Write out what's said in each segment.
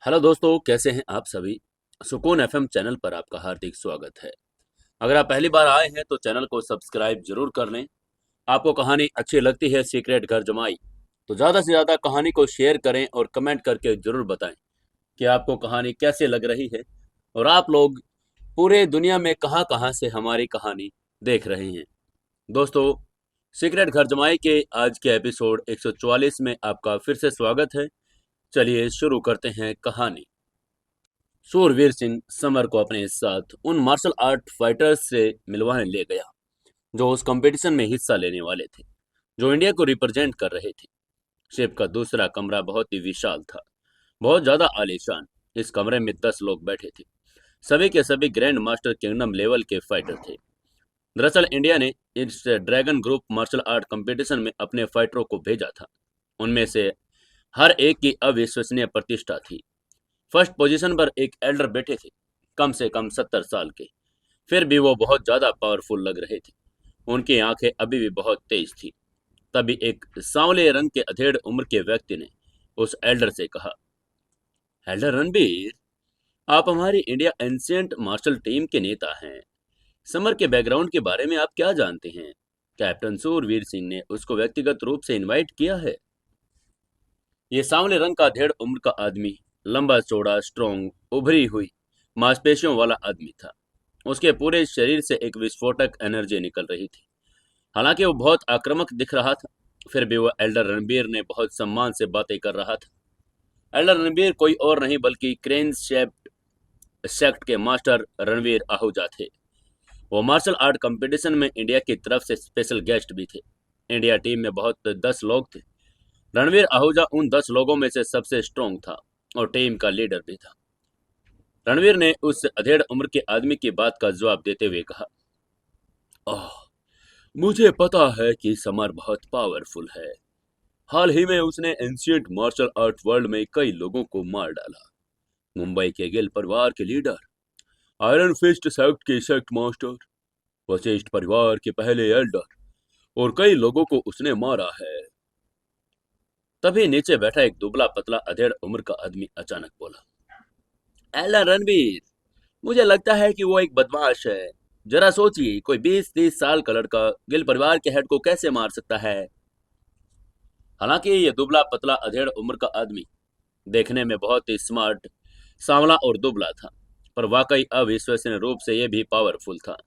Hello दोस्तों, कैसे हैं आप सभी। सुकून एफएम चैनल पर आपका हार्दिक स्वागत है। अगर आप पहली बार आए हैं तो चैनल को सब्सक्राइब जरूर कर लें। आपको कहानी अच्छी लगती है सीक्रेट घर जमाई तो ज़्यादा से ज़्यादा कहानी को शेयर करें और कमेंट करके ज़रूर बताएं कि आपको कहानी कैसे लग रही है और आप लोग पूरे दुनिया में कहां कहां से हमारी कहानी देख रहे हैं। दोस्तों, सीक्रेट घर जमाई के आज के एपिसोड 144 में आपका फिर से स्वागत है। चलिए शुरू करते हैं कहानी। सूरवीर सिंह समर को अपने साथ उन मार्शल आर्ट फाइटर्स से मिलवाने ले गया जो उस कंपटीशन में हिस्सा लेने वाले थे, जो इंडिया को रिप्रेजेंट कर रहे थे। शिप का दूसरा कमरा बहुत ही विशाल था, बहुत ज्यादा आलीशान। इस कमरे में 10 लोग बैठे थे। सभी के सभी ग्रैंड मास्टर किंगडम लेवल के फाइटर थे। दरअसल इंडिया ने इस dragon group martial art competition में अपने फाइटरों को भेजा था। उनमें से हर एक की अविश्वसनीय प्रतिष्ठा थी। फर्स्ट पोजीशन पर एक एल्डर बैठे थे, कम से कम 70 साल के। फिर भी वो बहुत ज्यादा पावरफुल लग रहे थे। उनकी आंखें अभी भी बहुत तेज थी। तभी एक सांवले रंग के अधेड़ उम्र के व्यक्ति ने उस एल्डर से कहा, एल्डर रणबीर, आप हमारी इंडिया एंशियंट मार्शल टीम के नेता हैं। समर के बैकग्राउंड के बारे में आप क्या जानते हैं? कैप्टन सूरवीर सिंह ने उसको व्यक्तिगत रूप से इनवाइट किया है। ये सांवले रंग का अधेड़ उम्र का आदमी लंबा चौड़ा, स्ट्रॉन्ग, उभरी हुई मांसपेशियों वाला आदमी था। उसके पूरे शरीर से एक विस्फोटक एनर्जी निकल रही थी। हालांकि वो बहुत आक्रामक दिख रहा था, फिर भी वह एल्डर रणबीर ने बहुत सम्मान से बातें कर रहा था। एल्डर रणबीर कोई और नहीं बल्कि क्रेन शेप्ड सेक्ट के मास्टर रणवीर आहूजा थे। वो मार्शल आर्ट कंपटीशन में इंडिया की तरफ से स्पेशल गेस्ट भी थे। इंडिया टीम में बहुत 10 लोग थे। रणवीर आहूजा उन 10 लोगों में से सबसे स्ट्रॉन्ग था और टीम का लीडर भी था। रणवीर ने उस अधेड़ उम्र के आदमी की बात का जवाब देते हुए कहा, ओह, मुझे पता है कि समर बहुत पावरफुल है। हाल ही में उसने एंशियंट मार्शल आर्ट वर्ल्ड में कई लोगों को मार डाला। मुंबई के गिल परिवार के लीडर, आयरन फिस्ट सेक्ट के सेक्ट मास्टर, वशिष्ठ परिवार के पहले एल्डर और कई लोगों को उसने मारा है। तभी नीचे बैठा एक दुबला पतला अधेड़ उम्र का आदमी अचानक बोला, एल्डर रणबीर, मुझे लगता है कि वो एक बदमाश है। जरा सोचिए, कोई 20-30 साल का लड़का गिल परिवार के हेड को कैसे मार सकता है। हालांकि ये दुबला पतला अधेड़ उम्र का आदमी देखने में बहुत ही स्मार्ट, सांवला और दुबला था, पर वाकई अविश्वसनीय रूप से ये भी पावरफुल था।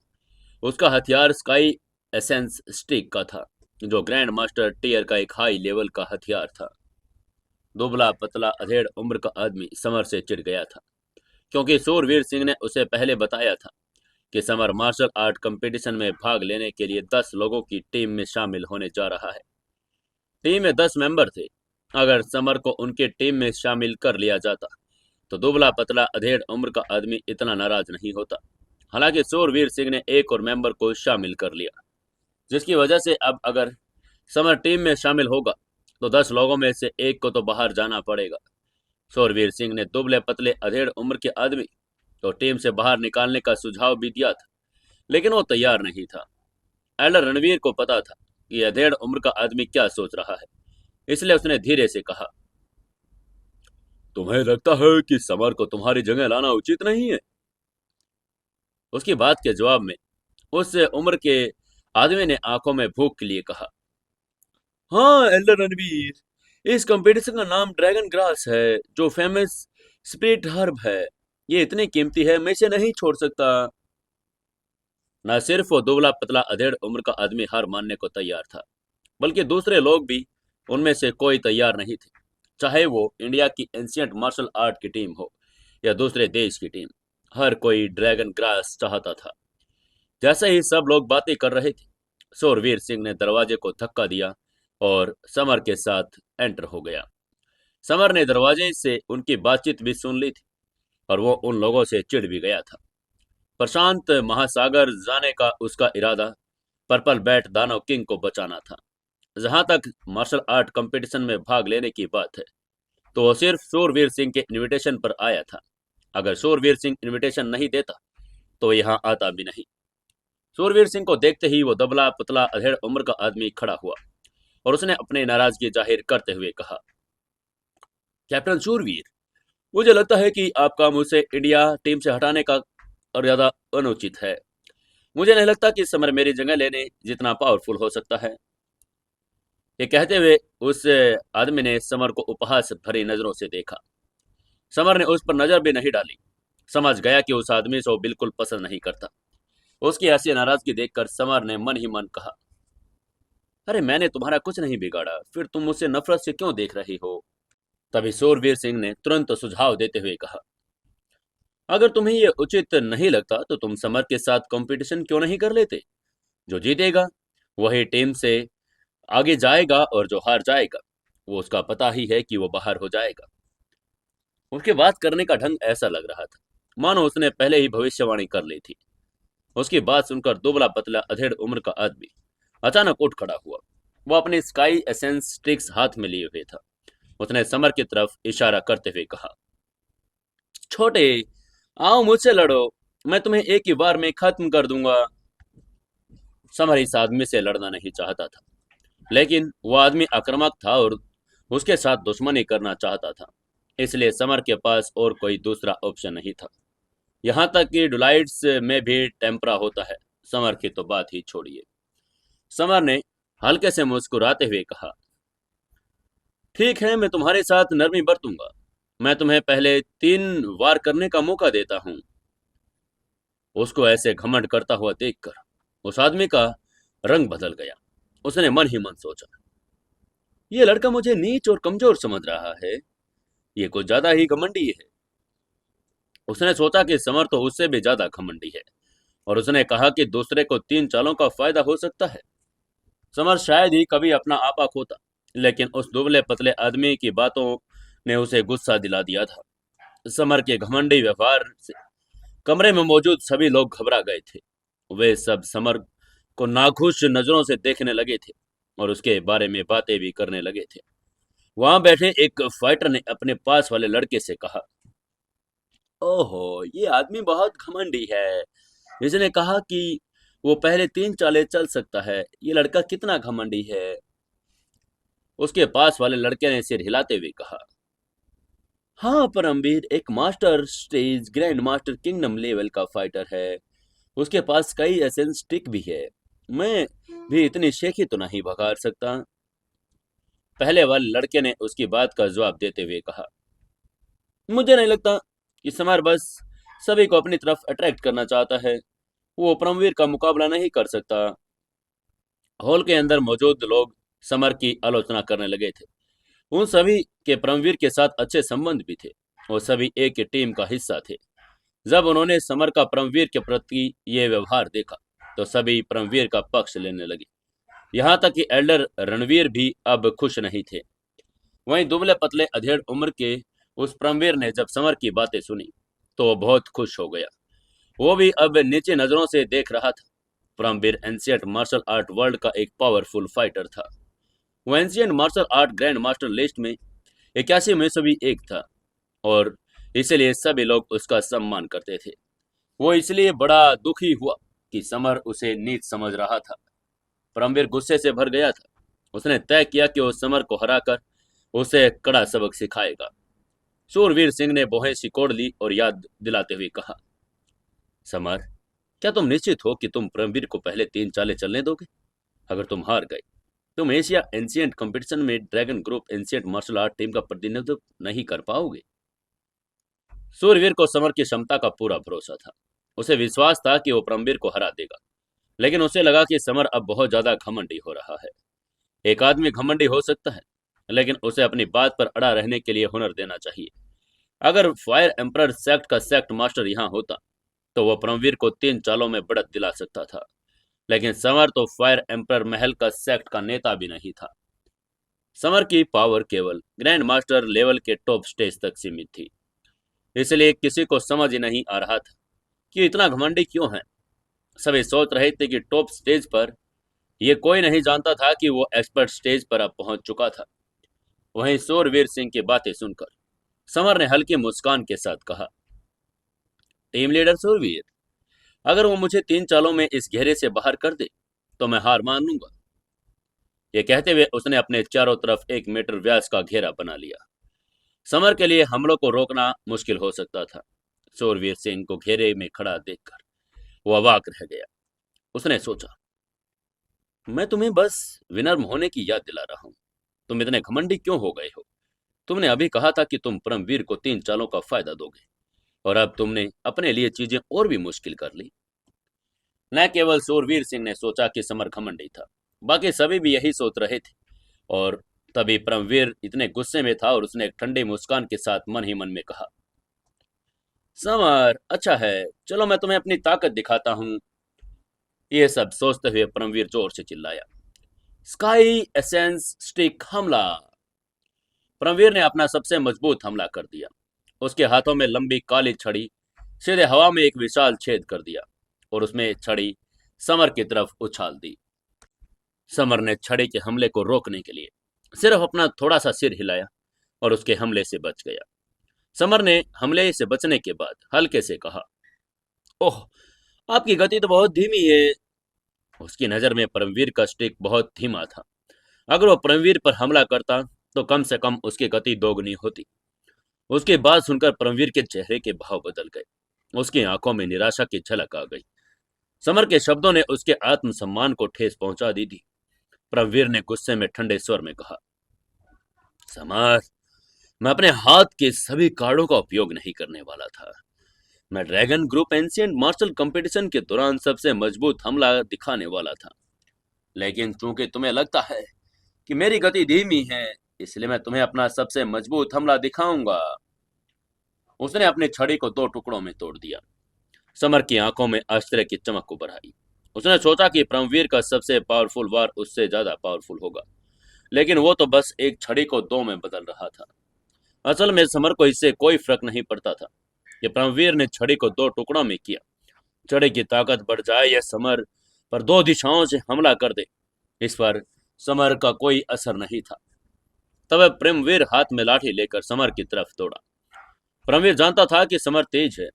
उसका हथियार स्काई एसेंस स्टिक का था, जो ग्रैंड मास्टर टीयर का एक हाई लेवल का हथियार था। दुबला पतला अधेड़ उम्र का आदमी समर से चिढ़ गया था, क्योंकि सूरवीर सिंह ने उसे पहले बताया था कि समर मार्शल आर्ट कंपटीशन में भाग लेने के लिए 10 लोगों की टीम में शामिल होने जा रहा है। टीम में 10 मेंबर थे। अगर समर को उनकी टीम में शामिल कर लिया जाता तो दुबला पतला अधेड़ उम्र का आदमी इतना नाराज नहीं होता। हालांकि सूरवीर सिंह ने एक और मेंबर को शामिल कर लिया, जिसकी वजह से अब अगर समर टीम में शामिल होगा तो 10 लोगों में से एक को तो बाहर जाना पड़ेगा। सूरवीर सिंह ने दुबले पतले अधेड़ उम्र के आदमी तो टीम से बाहर निकालने का सुझाव भी दिया था, लेकिन वो तैयार नहीं था। एल्डर रणवीर को पता था कि अधेड़ उम्र का आदमी क्या सोच रहा है, इसलिए उसने धीरे से कहा, तुम्हें लगता है कि समर को तुम्हारी जगह लाना उचित नहीं है? उसकी बात के जवाब में उस उम्र के आदमी ने आंखों में भूख के लिए कहा, हाँ एल्डर रणवीर, इस कंपटीशन का नाम ड्रैगन ग्रास है, जो फेमस स्पिरिट हर्ब है। ये इतनी कीमती है, मैं इसे नहीं छोड़ सकता। न सिर्फ वो दुबला पतला अधेड़ उम्र का आदमी हार मानने को तैयार था, बल्कि दूसरे लोग भी, उनमें से कोई तैयार नहीं थे। चाहे वो इंडिया की एंशियंट मार्शल आर्ट की टीम हो या दूसरे देश की टीम, हर कोई ड्रैगन ग्रास चाहता था। जैसे ही सब लोग बातें कर रहे थे, शूरवीर सिंह ने दरवाजे को धक्का दिया और समर के साथ एंटर हो गया। समर ने दरवाजे से उनकी बातचीत भी सुन ली थी और वो उन लोगों से चिढ़ भी गया था। प्रशांत महासागर जाने का उसका इरादा पर्पल बैट दानव किंग को बचाना था। जहां तक मार्शल आर्ट कंपटीशन में भाग लेने की बात है, तो वो सिर्फ शूरवीर सिंह के इनविटेशन पर आया था। अगर शूरवीर सिंह इनविटेशन नहीं देता तो यहाँ आता भी नहीं। शूरवीर सिंह को देखते ही वो दबला पतला अधेड़ उम्र का आदमी खड़ा हुआ और उसने अपनी नाराजगी जाहिर करते हुए कहा, कैप्टन शूरवीर, मुझे लगता है कि आपका मुझसे इंडिया टीम से हटाने का और ज़्यादा अनुचित है। मुझे नहीं लगता कि समर मेरी जगह लेने जितना पावरफुल हो सकता है। ये कहते हुए उस आदमी ने समर को उपहास भरी नजरों से देखा। समर ने उस पर नजर भी नहीं डाली। समझ गया कि उस आदमी से वो बिल्कुल पसंद नहीं करता। उसकी ऐसी नाराजगी देखकर समर ने मन ही मन कहा, अरे मैंने तुम्हारा कुछ नहीं बिगाड़ा, फिर तुम मुझसे नफरत से क्यों देख रही हो? तभी सूरवीर सिंह ने तुरंत सुझाव देते हुए कहा, अगर तुम्हें ये उचित नहीं लगता तो तुम समर के साथ कंपटीशन क्यों नहीं कर लेते? जो जीतेगा वही टीम से आगे जाएगा और जो हार जाएगा वो उसका पता ही है कि वो बाहर हो जाएगा। उसके बात करने का ढंग ऐसा लग रहा था मानो उसने पहले ही भविष्यवाणी कर ली थी। उसकी बात सुनकर दुबला पतला अधेड़ उम्र का आदमी अचानक उठ खड़ा हुआ। वो अपनी स्काई एसेंस स्टिक्स हाथ में लिए हुए था। उसने समर की तरफ इशारा करते हुए कहा, छोटे, आओ मुझसे लड़ो, मैं तुम्हें एक ही बार में खत्म कर दूंगा। समर इस आदमी से लड़ना नहीं चाहता था, लेकिन वह आदमी आक्रामक था और उसके साथ दुश्मनी करना चाहता था। इसलिए समर के पास और कोई दूसरा ऑप्शन नहीं था। यहाँ तक कि डुलाइट्स में भी टेम्परा होता है। समर की तो बात ही छोड़िए। समर ने हल्के से मुस्कुराते हुए कहा, ठीक है, मैं तुम्हारे साथ नरमी बरतूंगा। मैं तुम्हें पहले 3 वार करने का मौका देता हूँ। उसको ऐसे घमंड करता हुआ देखकर उस आदमी का रंग बदल गया। उसने मन ही मन सोचा, ये लड़का मुझे नीच और कमजोर समझ रहा है। ये कुछ ज्यादा ही घमंडी है। उसने सोचा कि समर तो उससे भी ज्यादा घमंडी है और उसने कहा कि दूसरे को 3 चालों का फायदा हो सकता है। समर शायद ही कभी अपना आपा खोता, लेकिन उस दुबले पतले आदमी की बातों ने उसे गुस्सा दिला दिया था। समर के घमंडी व्यवहार से कमरे में मौजूद सभी लोग घबरा गए थे। वे सब समर को नाखुश नजरों से देखने लगे थे और उसके बारे में बातें भी करने लगे थे। वहां बैठे एक फाइटर ने अपने पास वाले लड़के से कहा, ओहो, ये आदमी बहुत घमंडी है। इसने कहा कि वो पहले 3 चालें चल सकता है। ये लड़का कितना घमंडी है। उसके पास वाले लड़के ने सिर हिलाते हुए कहा, हाँ परमवीर एक master stage grand master kingdom level का फाइटर है। उसके पास कई एसेंस स्टिक भी है। मैं भी इतनी शेखी तो नहीं भगा सकता। पहले वाले लड़के ने उसकी बात का जवाब देते हुए कहा, मुझे नहीं लगता कि समर बस सभी को अपनी तरफ अट्रैक्ट करना चाहता है। वो परमवीर का मुकाबला नहीं कर सकता। हॉल के अंदर मौजूद लोग समर की आलोचना करने लगे थे। उन सभी के परमवीर के साथ अच्छे संबंध भी थे। वो सभी एक ही टीम का हिस्सा थे। जब उन्होंने समर का परमवीर के प्रति ये व्यवहार देखा तो सभी परमवीर का पक्ष लेने लगे। यहाँ तक कि एल्डर रणवीर भी अब खुश नहीं थे। वहीं दुबले पतले अधेड़ उम्र के उस परमवीर ने जब समर की बातें सुनी तो वो बहुत खुश हो गया। वो भी अब नीचे नजरों से देख रहा था। Paramveer ancient martial art world का एक पावरफुल फाइटर था। वो ancient martial art grand master list में 81 में से भी एक था और इसलिए सभी लोग उसका सम्मान करते थे। वो इसलिए बड़ा दुखी हुआ कि समर उसे नीच समझ रहा था। परमवीर गुस्से से भर गया था। उसने तय किया कि वो समर को हराकर उसे कड़ा सबक सिखाएगा। सूरवीर सिंह ने बोहें सिकोड़ ली और याद दिलाते हुए कहा, समर, क्या तुम निश्चित हो कि तुम परमवीर को पहले 3 चालें चलने दोगे? अगर तुम हार गए तुम एशिया एंशियंट कंपटीशन में dragon group ancient martial art team का प्रतिनिधित्व नहीं कर पाओगे। सूरवीर को समर की क्षमता का पूरा भरोसा था। उसे विश्वास था कि वो परमवीर को हरा देगा, लेकिन उसे लगा कि समर अब बहुत ज्यादा घमंडी हो रहा है। एक आदमी घमंडी हो सकता है, लेकिन उसे अपनी बात पर अड़ा रहने के लिए हुनर देना चाहिए। अगर फायर एम्परर सेक्ट का सेक्ट मास्टर यहाँ होता तो वह परमवीर को 3 चालों में बढ़त दिला सकता था, लेकिन समर तो फायर एम्परर महल का सेक्ट का नेता भी नहीं था। समर की पावर केवल ग्रैंड मास्टर लेवल के टॉप स्टेज तक सीमित थी। इसलिए किसी को समझ ही नहीं आ रहा था कि इतना घमंडी क्यों है। सभी सोच रहे थे कि टॉप स्टेज पर ये कोई नहीं जानता था कि वो एक्सपर्ट स्टेज पर अब पहुंच चुका था। वहीं सूरवीर सिंह की बातें सुनकर समर ने हल्की मुस्कान के साथ कहा, टीम लीडर सूरवीर, अगर वो मुझे 3 चालों में इस घेरे से बाहर कर दे तो मैं हार मान लूंगा। ये कहते हुए उसने अपने चारों तरफ 1 मीटर व्यास का घेरा बना लिया। समर के लिए हमलों को रोकना मुश्किल हो सकता था। शूरवीर सिंह को घेरे में खड़ा देखकर वो अवाक रह गया। उसने सोचा, मैं तुम्हें बस विनम्र होने की याद दिला रहा हूं। तुम इतने घमंडी क्यों हो गए हो? तुमने अभी कहा था कि तुम परमवीर को 3 चालों का फायदा दोगे, और अब तुमने अपने लिए चीजें और भी मुश्किल कर ली। न केवल शूरवीर सिंह ने सोचा कि समर घमंडी था, बाकी सभी भी यही सोच रहे थे। और तभी परमवीर इतने गुस्से में था और उसने एक ठंडी मुस्कान के साथ मन ही मन में कहा, समर, अच्छा है, चलो मैं तुम्हें अपनी ताकत दिखाता हूँ। ये सब सोचते हुए परमवीर जोर से चिल्लाया, स्काई एसेंस स्टिक हमला। परमवीर ने अपना सबसे मजबूत हमला कर दिया। उसके हाथों में लंबी काली छड़ी सीधे हवा में एक विशाल छेद कर दिया और उसमें छड़ी समर की तरफ उछाल दी। समर ने छड़ी के हमले को रोकने के लिए सिर्फ अपना थोड़ा सा सिर हिलाया और उसके हमले से बच गया। समर ने हमले से बचने के बाद हल्के से कहा, ओह, आपकी गति तो बहुत धीमी है। उसकी नजर में परमवीर का स्टिक बहुत धीमा था। अगर वो परमवीर पर हमला करता तो कम से कम उसकी गति दोगुनी होती। उसकी बात सुनकर परमवीर के चेहरे के भाव बदल गए। उसकी आंखों में निराशा की झलक आ गई। समर के शब्दों ने उसके आत्मसम्मान को ठेस पहुंचा दी थी। परमवीर ने गुस्से में ठंडे स्वर में कहा, समर, मैं अपने हाथ के सभी कार्डों का उपयोग नहीं करने वाला था। मैं dragon group ancient martial competition के दौरान सबसे मजबूत हमला दिखाने वाला था, लेकिन चूंकि तुम्हें लगता है कि मेरी गति धीमी है, इसलिए मैं तुम्हें अपना सबसे मजबूत हमला दिखाऊंगा। उसने अपनी छड़ी को 2 टुकड़ों में तोड़ दिया। समर की आंखों में आश्चर्य की चमक उभर आई। उसने सोचा कि परमवीर का सबसे पावरफुल वार उससे ज्यादा पावरफुल होगा, लेकिन वो तो बस एक छड़ी को 2 में बदल रहा था। असल में समर को इससे कोई फर्क नहीं पड़ता था कि परमवीर ने छड़ी को 2 टुकड़ों में किया। छड़ी की ताकत बढ़ जाए या समर पर 2 दिशाओं से हमला कर दे, इस पर समर का कोई असर नहीं था। तब परमवीर हाथ में लाठी लेकर समर की तरफ दौड़ा। परमवीर जानता था कि समर तेज है।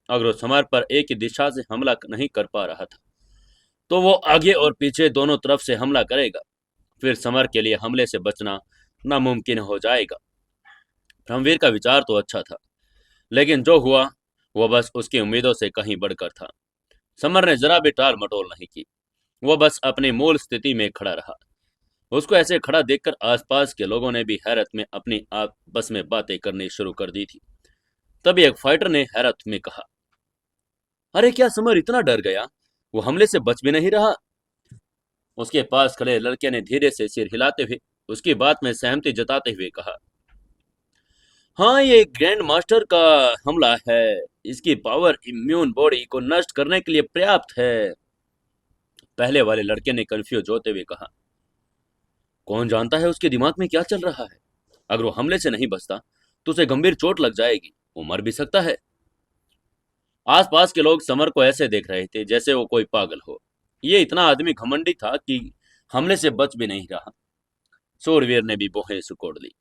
अगर वो समर पर एक ही दिशा से हमला नहीं कर पा रहा था तो वो आगे और पीछे दोनों तरफ से हमला करेगा। फिर समर के लिए हमले से बचना नामुमकिन हो जाएगा। परमवीर का विचार तो अच्छा था, लेकिन जो हुआ वो बस उसकी उम्मीदों से कहीं बढ़कर था। समर ने जरा भी टाल मटोल नहीं की। वो बस अपनी मूल स्थिति में खड़ा रहा। उसको ऐसे खड़ा देखकर आसपास के लोगों ने भी हैरत में अपनी आपस में बातें करनी शुरू कर दी थी। तभी एक फाइटर ने हैरत में कहा, अरे, क्या समर इतना डर गया? वो हमले से बच भी नहीं रहा। उसके पास खड़े लड़के ने धीरे से सिर हिलाते हुए उसकी बात में सहमति जताते हुए कहा, हाँ, ये ग्रैंड मास्टर का हमला है। इसकी पावर इम्यून बॉडी को नष्ट करने के लिए पर्याप्त है। पहले वाले लड़के ने कंफ्यूज होते हुए कहा, कौन जानता है उसके दिमाग में क्या चल रहा है। अगर वो हमले से नहीं बचता तो उसे गंभीर चोट लग जाएगी, वो मर भी सकता है। आसपास के लोग समर को ऐसे देख रहे थे जैसे वो कोई पागल हो। ये इतना आदमी घमंडी था कि हमले से बच भी नहीं रहा। शूरवीर ने भी बोहें सुकोड़ ली।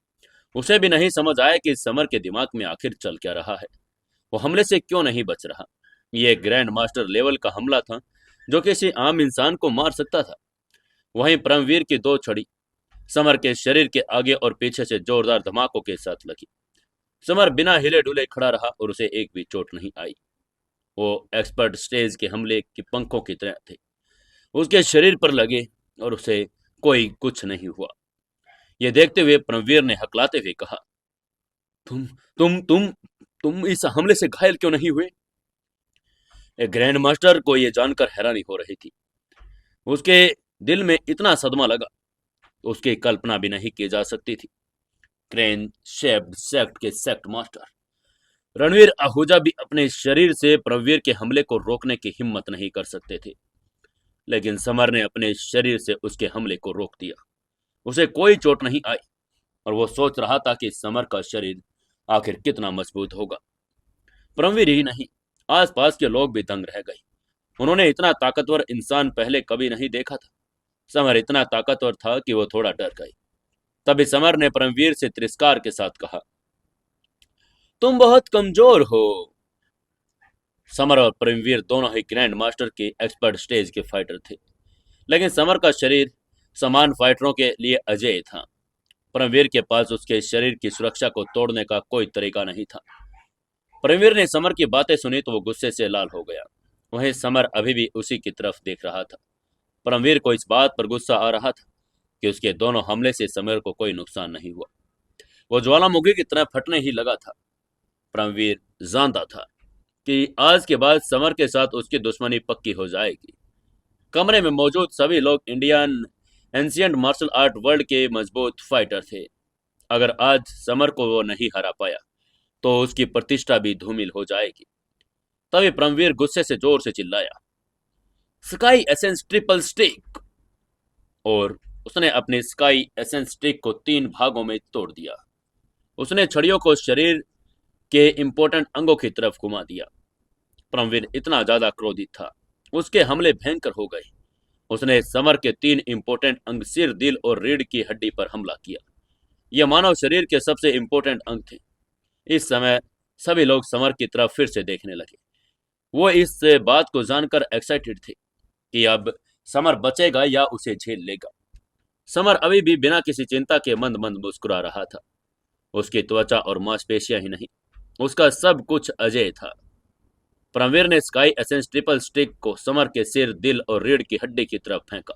उसे भी नहीं समझ आया कि समर के दिमाग में आखिर चल क्या रहा है। वो हमले से क्यों नहीं बच रहा। ये ग्रैंड मास्टर लेवल का हमला था जो किसी आम इंसान को मार सकता था। वहीं परमवीर की 2 छड़ी समर के शरीर के आगे और पीछे से जोरदार धमाकों के साथ लगी। समर बिना हिले डुले खड़ा रहा और उसे एक भी चोट नहीं आई। वो एक्सपर्ट स्टेज के हमले के पंखों की तरह थे। उसके शरीर पर लगे और उसे कोई कुछ नहीं हुआ। ये देखते हुए परमवीर ने हकलाते हुए कहा, तुम तुम तुम तुम इस हमले से घायल क्यों नहीं हुए? एक ग्रैंड मास्टर को यह जानकर हैरानी हो रही थी। उसके दिल में इतना सदमा लगा, उसकी कल्पना भी नहीं की जा सकती थी। क्रेन शेप्ड सेक्ट के सेक्ट मास्टर रणवीर आहूजा भी अपने शरीर से परमवीर के हमले को रोकने की हिम्मत नहीं कर सकते थे, लेकिन समर ने अपने शरीर से उसके हमले को रोक दिया। उसे कोई चोट नहीं आई और वो सोच रहा था कि समर का शरीर आखिर कितना मजबूत होगा। परमवीर ही नहीं, आसपास के लोग भी दंग रह गए। उन्होंने इतना ताकतवर इंसान पहले कभी नहीं देखा था। समर इतना ताकतवर था कि वो थोड़ा डर गए। तभी समर ने परमवीर से तिरस्कार के साथ कहा, तुम बहुत कमजोर हो। समर और परमवीर दोनों ही ग्रैंड मास्टर के एक्सपर्ट स्टेज के फाइटर थे, लेकिन समर का शरीर समान फाइटरों के लिए अजेय था। परमवीर के पास उसके शरीर की सुरक्षा को तोड़ने का कोई तरीका नहीं था। परमवीर ने समर की बातें सुनी तो वो गुस्से से लाल हो गया। वहीं समर अभी भी उसी की तरफ देख रहा था। परमवीर को इस बात पर गुस्सा आ रहा था कि उसके दोनों हमले से समर को कोई नुकसान नहीं हुआ। वो ज्वालामुखी की तरह फटने ही लगा था। परमवीर जानता था कि आज के बाद समर के साथ उसकी दुश्मनी पक्की हो जाएगी। कमरे में मौजूद सभी लोग Indian ancient martial art world के मजबूत फाइटर थे। अगर आज समर को वो नहीं हरा पाया तो उसकी प्रतिष्ठा भी धूमिल हो जाएगी। तभी परमवीर गुस्से से जोर से चिल्लाया, स्काई एसेंस ट्रिपल स्टिक! और उसने अपने स्काई एसेंस स्टिक को 3 भागों में तोड़ दिया। उसने छड़ियों को शरीर के इंपॉर्टेंट अंगों की तरफ घुमा दिया। परमवीर इतना ज्यादा क्रोधित था, उसके हमले भयंकर हो गए। उसने समर के 3 इंपॉर्टेंट अंग सिर, दिल और रीढ़ की हड्डी पर हमला किया। यह मानव शरीर के सबसे इंपॉर्टेंट अंग थे। इस समय सभी लोग समर की तरफ फिर से देखने लगे। वो इस बात को जानकर एक्साइटेड थे कि अब समर बचेगा या उसे झेल लेगा। समर अभी भी बिना किसी चिंता के मंद मंद मुस्कुरा रहा था। उसकी त्वचा और मांसपेशियां ही नहीं, उसका सब कुछ अजय था। परमवीर ने स्काई एसेंस ट्रिपल स्टिक को समर के सिर, दिल और रीढ़ की हड्डी की तरफ फेंका।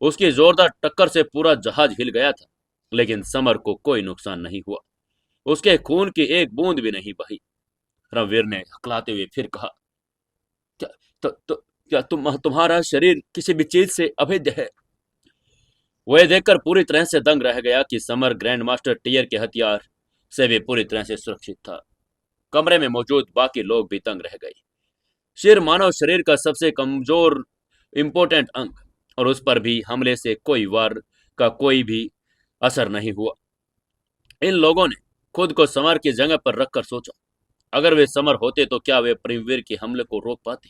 उसकी जोरदार टक्कर से पूरा जहाज हिल गया था, लेकिन समर को कोई नुकसान नहीं हुआ। उसके खून की एक बूंद भी नहीं बही। रणवीर ने हकलाते हुए फिर कहा, क्या क्या तुम्हारा शरीर किसी भी चीज से अभेद्य है? वह देखकर पूरी तरह से दंग रह गया कि समर ग्रैंड मास्टर टियर के हथियार से भी पूरी तरह से सुरक्षित था। कमरे में मौजूद बाकी लोग भी दंग रह गए। सिर मानव शरीर का सबसे कमजोर इंपोर्टेंट अंग, और उस पर भी हमले से कोई वार का कोई भी असर नहीं हुआ। इन लोगों ने खुद को समर की जगह पर रखकर सोचा, अगर वे समर होते तो क्या वे परमवीर के हमले को रोक पाते?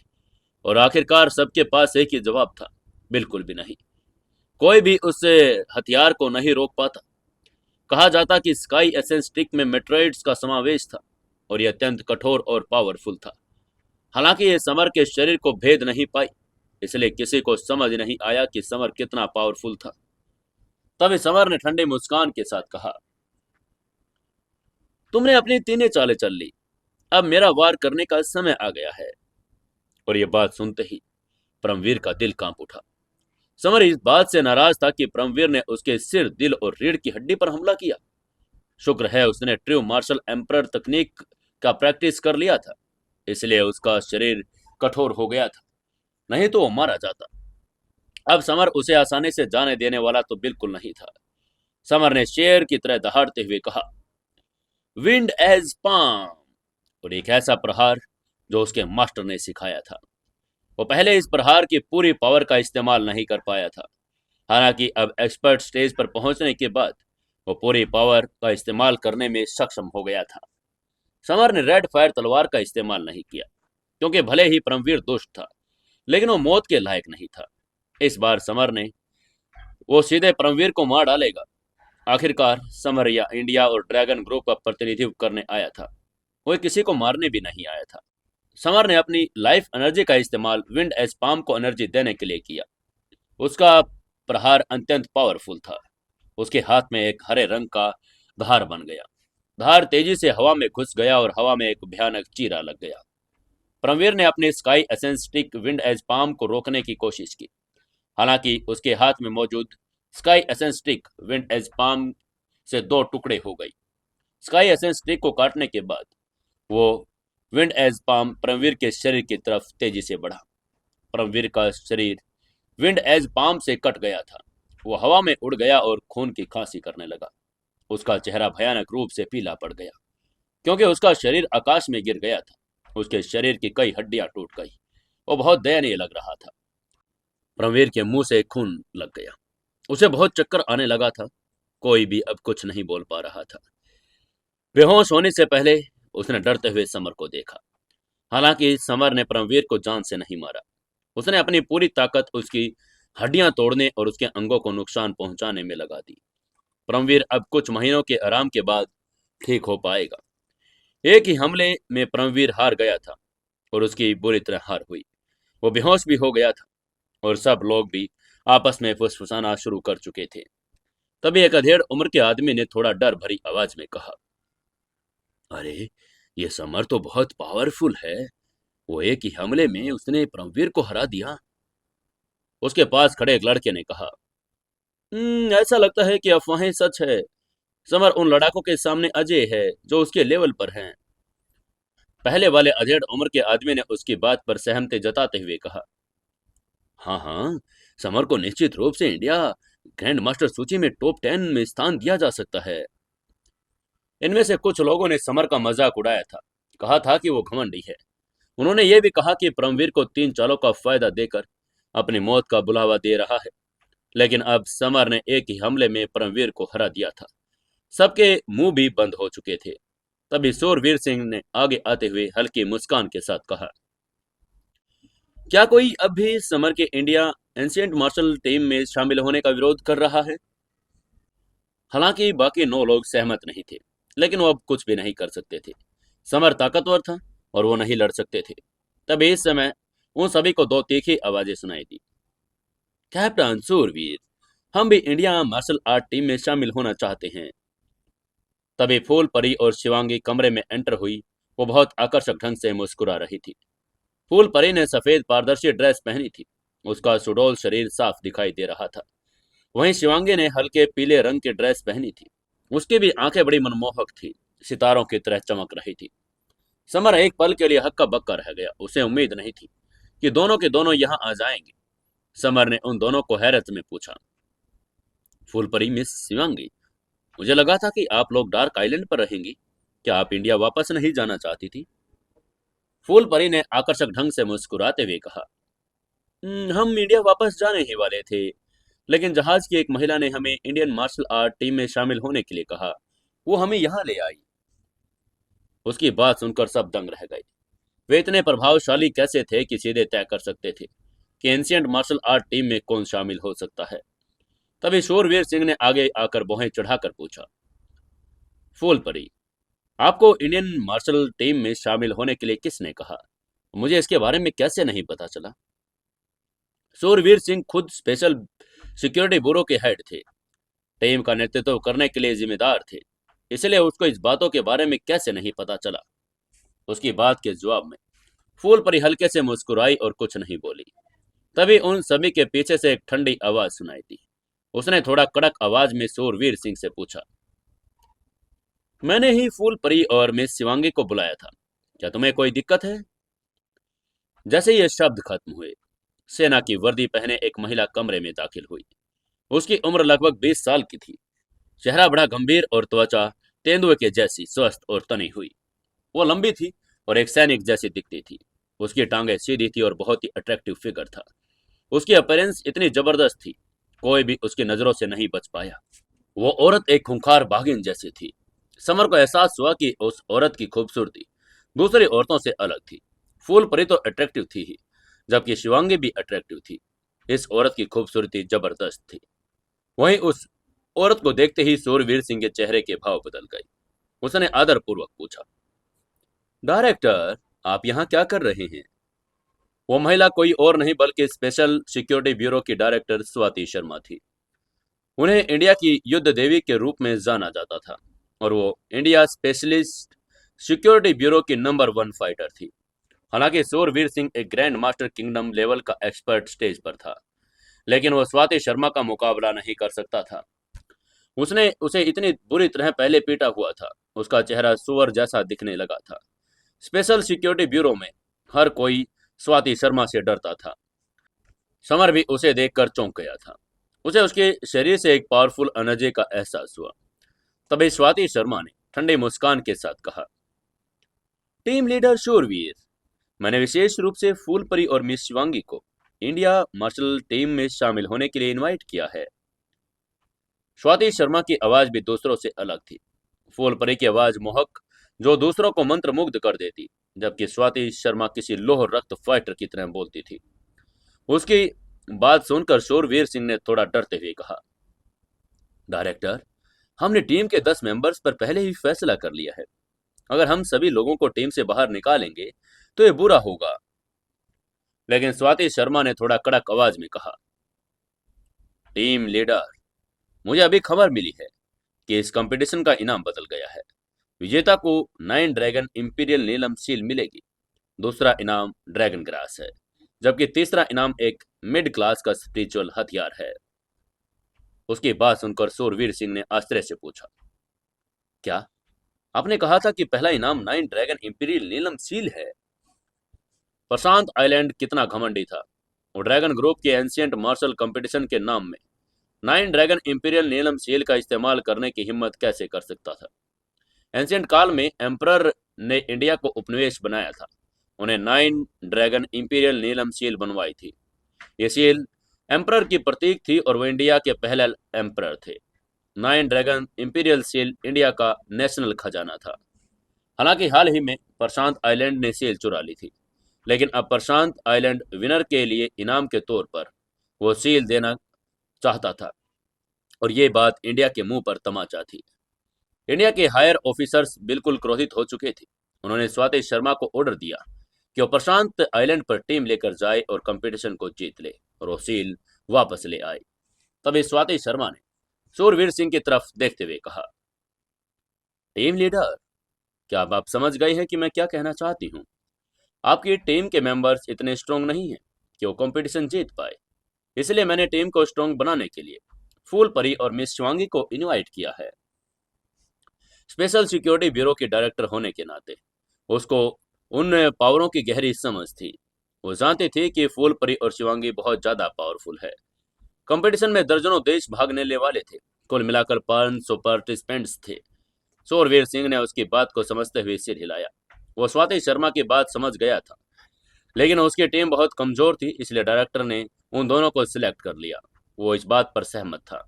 और आखिरकार सबके पास एक ही जवाब था, बिल्कुल भी नहीं। कोई भी उस हथियार को नहीं रोक पाता। कहा जाता कि स्काई एसेंस स्टिक में मेट्रोइड्स का समावेश था और यह अत्यंत कठोर और पावरफुल था। हालांकि यह समर के शरीर को भेद नहीं पाई, इसलिए किसी को समझ नहीं आया कि समर कितना पावरफुल था। तभी समर ने ठंडी मुस्कान के साथ कहा, तुमने अपनी 3 चालें चल ली, अब मेरा वार करने का समय आ गया है। और यह बात सुनते ही परमवीर का दिल कांप उठा। समर इस बात से नाराज था कि परमवीर ने उसके सिर, दिल और रीढ़ की हड्डी पर हमला किया। शुक्र है उसने ट्रू मार्शल एम्परर तकनीक का प्रैक्टिस कर लिया था, इसलिए उसका शरीर कठोर हो गया था, नहीं तो वो मारा जाता। अब समर उसे आसानी से जाने देने वाला तो बिल्कुल नहीं था। समर ने शेर की तरह दहाड़ते हुए कहा, विंड एज पाम! और एक ऐसा प्रहार जो उसके मास्टर ने सिखाया था। वो पहले इस प्रहार की पूरी पावर का इस्तेमाल नहीं कर पाया था। हालांकि अब एक्सपर्ट स्टेज पर पहुंचने के बाद वो पूरी पावर का इस्तेमाल करने में सक्षम हो गया था। समर ने रेड फायर तलवार का इस्तेमाल नहीं किया, क्योंकि भले ही परमवीर दुष्ट था, लेकिन वो मौत के लायक नहीं था। इस बार समर ने वो सीधे परमवीर को मार डालेगा। आखिरकार समर या इंडिया और ड्रैगन ग्रुप का प्रतिनिधित्व करने आया था, वो किसी को मारने भी नहीं आया था। समर ने अपनी लाइफ एनर्जी का इस्तेमाल विंड एज पाम को एनर्जी देने के लिए किया। उसका प्रहार अत्यंत पावरफुल था। उसके हाथ में एक हरे रंग का धार बन गया। धार तेजी से हवा में घुस गया और हवा में एक भयानक चीरा लग गया। परमवीर ने अपने sky essence stick wind edge palm को रोकने की कोशिश की। हालांकि उसके हाथ में मौजूद sky essence stick wind edge palm से 2 टुकड़े हो गई। स्काई एसेंस स्टिक को काटने के बाद वो विंड एज पाम परमवीर के शरीर की तरफ तेजी से बढ़ा। परमवीर का शरीर विंड एज पाम से कट गया था। वो हवा में उड़ गया और खून की खांसी करने लगा। उसका चेहरा भयानक रूप से पीला पड़ गया, क्योंकि उसका शरीर आकाश में गिर गया था। उसके शरीर की कई हड्डियां टूट गई। वो बहुत दयनीय लग रहा था। परमवीर के मुंह से खून लग गया। उसे बहुत चक्कर आने लगा था। कोई भी अब कुछ नहीं बोल पा रहा था। बेहोश होने से पहले उसने डरते हुए समर को देखा। हालांकि समर ने परमवीर को जान से नहीं मारा। उसने अपनी पूरी ताकत उसकी हड्डियां तोड़ने और उसके अंगों को नुकसान पहुंचाने में लगा दी। परमवीर अब कुछ महीनों के आराम के बाद ठीक हो पाएगा। एक ही हमले में परमवीर हार गया था और उसकी बुरी तरह हार हुई। वो बेहोश भी हो गया था और सब लोग भी आपस में फुसफुसाना शुरू कर चुके थे। तभी एक अधेड़ उम्र के आदमी ने थोड़ा डर भरी आवाज में कहा, अरे, ये समर तो बहुत पावरफुल है। वो एक ही हमले में उसने परमवीर को हरा दिया। उसके पास खड़े एक लड़के ने कहा, ऐसा लगता है कि अफवाहें सच है। समर उन लड़ाकों के सामने अजय है जो उसके लेवल पर हैं। पहले वाले अधेड़ उम्र के आदमी ने उसकी बात पर सहमति जताते हुए कहा, हाँ हाँ, समर को निश्चित रूप से इंडिया ग्रैंड मास्टर सूची में टॉप 10 में स्थान दिया जा सकता है। इनमें से कुछ लोगों ने समर का मजाक उड़ाया था, कहा था कि वो घमंडी है। उन्होंने ये भी कहा कि परमवीर को 3 चालों का फायदा देकर अपनी मौत का बुलावा दे रहा है। लेकिन अब समर ने एक ही हमले में परमवीर को हरा दिया था। सबके मुंह भी बंद हो चुके थे। तभी सूरवीर सिंह ने आगे आते हुए हल्की मुस्कान के साथ कहा, क्या कोई अब भी समर के इंडिया एंशिएंट मार्शल टीम में शामिल होने का विरोध कर रहा है? हालांकि बाकी 9 लोग सहमत नहीं थे, लेकिन वो अब कुछ भी नहीं कर सकते थे। समर ताकतवर था और वो नहीं लड़ सकते थे। तभी इस समय उन सभी को 2 तीखी आवाजें सुनाई दी, कैप्टन सूरवीर, हम भी इंडिया मार्शल आर्ट टीम में शामिल होना चाहते हैं। तभी फूल परी और शिवांगी कमरे में एंटर हुई। वो बहुत आकर्षक ढंग से मुस्कुरा रही थी। फूल परी ने सफेद पारदर्शी ड्रेस पहनी थी। उसका सुडौल शरीर साफ दिखाई दे रहा था। वहीं शिवांगी ने हल्के पीले रंग की ड्रेस पहनी थी। उसकी भी आंखें बड़ी मनमोहक थी, सितारों की तरह चमक रही थी। समर एक पल के लिए हक्का बक्का रह गया। उसे उम्मीद नहीं थी कि दोनों के दोनों यहाँ आ जाएंगे। समर ने उन दोनों को हैरत में पूछा, फूलपरी मिस शिवांगी, मुझे लगा था कि आप लोग डार्क आइलैंड पर रहेंगी। क्या आप इंडिया वापस नहीं जाना चाहती थी? फूलपरी ने आकर्षक ढंग से मुस्कुराते हुए कहा, हम इंडिया वापस जाने ही वाले थे, लेकिन जहाज की एक महिला ने हमें इंडियन मार्शल आर्ट टीम में शामिल होने के लिए कहा। वो हमें यहाँ ले आई। उसकी बात सुनकर सब दंग रह गए। वे इतने प्रभावशाली कैसे थे कि सीधे तय कर सकते थे कि एंशिएंट मार्शल आर्ट टीम में कौन शामिल हो सकता है। तभी शूरवीर सिंह ने आगे आकर भौहें चढ़ाकर पूछा, फूलपरी, आपको इंडियन मार्शल टीम में शामिल होने के लिए किसने कहा? मुझे इसके बारे में कैसे नहीं पता चला? शूरवीर सिंह खुद स्पेशल सिक्योरिटी ब्यूरो के हेड थे, टीम का नेतृत्व करने के लिए जिम्मेदार थे। इसलिए उसको इस बातों के बारे में कैसे नहीं पता चला? उसकी बात के जवाब में फूलपरी हल्के से मुस्कुराई और कुछ नहीं बोली। तभी उन सभी के पीछे से एक ठंडी आवाज सुनाई दी। उसने थोड़ा कड़क आवाज में शूरवीर सिंह से पूछा, मैंने ही फूलपरी और मिस शिवांगी को बुलाया था। क्या तुम्हें कोई दिक्कत है? जैसे ये शब्द खत्म हुए, सेना की वर्दी पहने एक महिला कमरे में दाखिल हुई। उसकी उम्र लगभग 20 साल की थी। चेहरा बड़ा गंभीर और त्वचा तेंदुए के जैसी स्वस्थ और तनी हुई। वो लंबी थी और एक सैनिक जैसी दिखती थी। उसकी टांगें सीधी थी और बहुत ही अट्रैक्टिव फिगर था। उसकी अपीयरेंस इतनी जबरदस्त थी, कोई भी उसकी नजरों से नहीं बच पाया। वो औरत एक खूंखार बाघिन जैसी थी। समर को एहसास हुआ कि उस औरत की खूबसूरती दूसरी औरतों से अलग थी। फूलपरी तो अट्रैक्टिव थी ही, जबकि शिवांगी भी अट्रैक्टिव थी। इस औरत की खूबसूरती जबरदस्त थी। वहीं उस औरत को देखते ही सूरवीर सिंह के चेहरे के भाव बदल गए। उसने आदरपूर्वक पूछा, डायरेक्टर, आप यहाँ क्या कर रहे हैं? वो महिला कोई और नहीं बल्कि स्पेशल सिक्योरिटी ब्यूरो की डायरेक्टर स्वाति शर्मा थी। उन्हें इंडिया की युद्ध देवी के रूप में जाना जाता था और वो इंडिया स्पेशलिस्ट सिक्योरिटी ब्यूरो की नंबर 1 फाइटर थी। हालांकि सूरवीर सिंह एक ग्रैंड मास्टर किंगडम लेवल का एक्सपर्ट स्टेज पर था, लेकिन वो स्वाति शर्मा का मुकाबला नहीं कर सकता था। उसने उसे इतनी बुरी तरह पहले पीटा हुआ था। उसका चेहरा सुअर जैसा दिखने लगा था। स्पेशल सिक्योरिटी ब्यूरो में हर कोई स्वाति शर्मा से डरता था। समर भी उसे देखकर चौंक गया था। उसे उसके शरीर से एक पावरफुल एनर्जी का एहसास हुआ। तभी स्वाति शर्मा ने ठंडी मुस्कान के साथ कहा, टीम लीडर शूरवीर, मैंने विशेष रूप से फूलपरी और मिस शिवांगी को इंडिया मार्शल टीम में शामिल होने के लिए इनवाइट किया है। स्वाति शर्मा की आवाज भी दूसरों से अलग थी। फूलपरी की आवाज मोहक, जो दूसरों को मंत्रमुग्ध कर देती, जबकि स्वाति शर्मा किसी लोह रक्त फाइटर की तरह बोलती थी। उसकी बात सुनकर शूरवीर सिंह ने थोड़ा डरते हुए कहा, डायरेक्टर, हमने टीम के 10 मेंबर्स पर पहले ही फैसला कर लिया है। अगर हम सभी लोगों को टीम से बाहर निकालेंगे तो ये बुरा होगा। लेकिन स्वाति शर्मा ने थोड़ा कड़क आवाज में कहा, टीम लीडर, मुझे अभी खबर मिली है कि इस कंपटीशन का इनाम बदल गया है। विजेता को 9 ड्रैगन इंपीरियल नीलम सील मिलेगी। दूसरा इनाम ड्रैगन ग्रास है, जबकि तीसरा इनाम एक मिड क्लास का स्पिरिचुअल हथियार है। उसकी बात सुनकर सूरवीर सिंह ने आश्चर्य से पूछा, क्या आपने कहा था कि पहला इनाम 9 ड्रैगन इंपीरियल नीलम सील है? प्रशांत आइलैंड कितना घमंडी था। वो ड्रैगन ग्रुप के एंशियंट मार्शल कंपटीशन के नाम में 9 ड्रैगन इंपीरियल नीलम सील का इस्तेमाल करने की हिम्मत कैसे कर सकता था? एंशियंट काल में एम्परर ने इंडिया को उपनिवेश बनाया था। उन्हें 9 ड्रैगन इंपीरियल नीलम सील बनवाई थी। ये सील एम्परर की प्रतीक थी और वो इंडिया के पहले एम्परर थे। 9 ड्रैगन इंपीरियल सील इंडिया का नेशनल खजाना था। हालांकि हाल ही में प्रशांत आइलैंड ने सील चुरा ली थी, लेकिन अब प्रशांत आइलैंड विनर के लिए इनाम के तौर पर वो सील देना चाहता था, और ये बात इंडिया के मुंह पर तमाचा थी। इंडिया के हायर ऑफिसर्स बिल्कुल क्रोधित हो चुके थे। उन्होंने स्वाति शर्मा को ऑर्डर दिया कि वो प्रशांत आइलैंड पर टीम लेकर जाए और कंपटीशन को जीत ले और वो सील वापस ले आए। तभी स्वाति शर्मा ने सूरवीर सिंह की तरफ देखते हुए कहा, टीम लीडर, क्या अब आप समझ गए हैं कि मैं क्या कहना चाहती हूँ? आपकी टीम के मेंबर्स इतने स्ट्रांग नहीं हैं कि वो कंपटीशन जीत पाए। इसलिए मैंने टीम को स्ट्रांग बनाने के लिए फूल परी और मिस शिवांगी को इनवाइट किया है। स्पेशल सिक्योरिटी ब्यूरो के डायरेक्टर होने के नाते उसको उन पावरों की गहरी समझ थी। वो जानती थी कि फूल परी और शिवांगी बहुत ज्यादा पावरफुल है। कंपटीशन में दर्जनों देश भाग लेने वाले थे। कुल मिलाकर 500 पार्टिसिपेंट्स थे। सूरवीर सिंह ने उसकी बात को समझते हुए सिर हिलाया। वो स्वाति शर्मा की बात समझ गया था, लेकिन उसकी टीम बहुत कमजोर थी, इसलिए डायरेक्टर ने उन दोनों को सिलेक्ट कर लिया। वो इस बात पर सहमत था।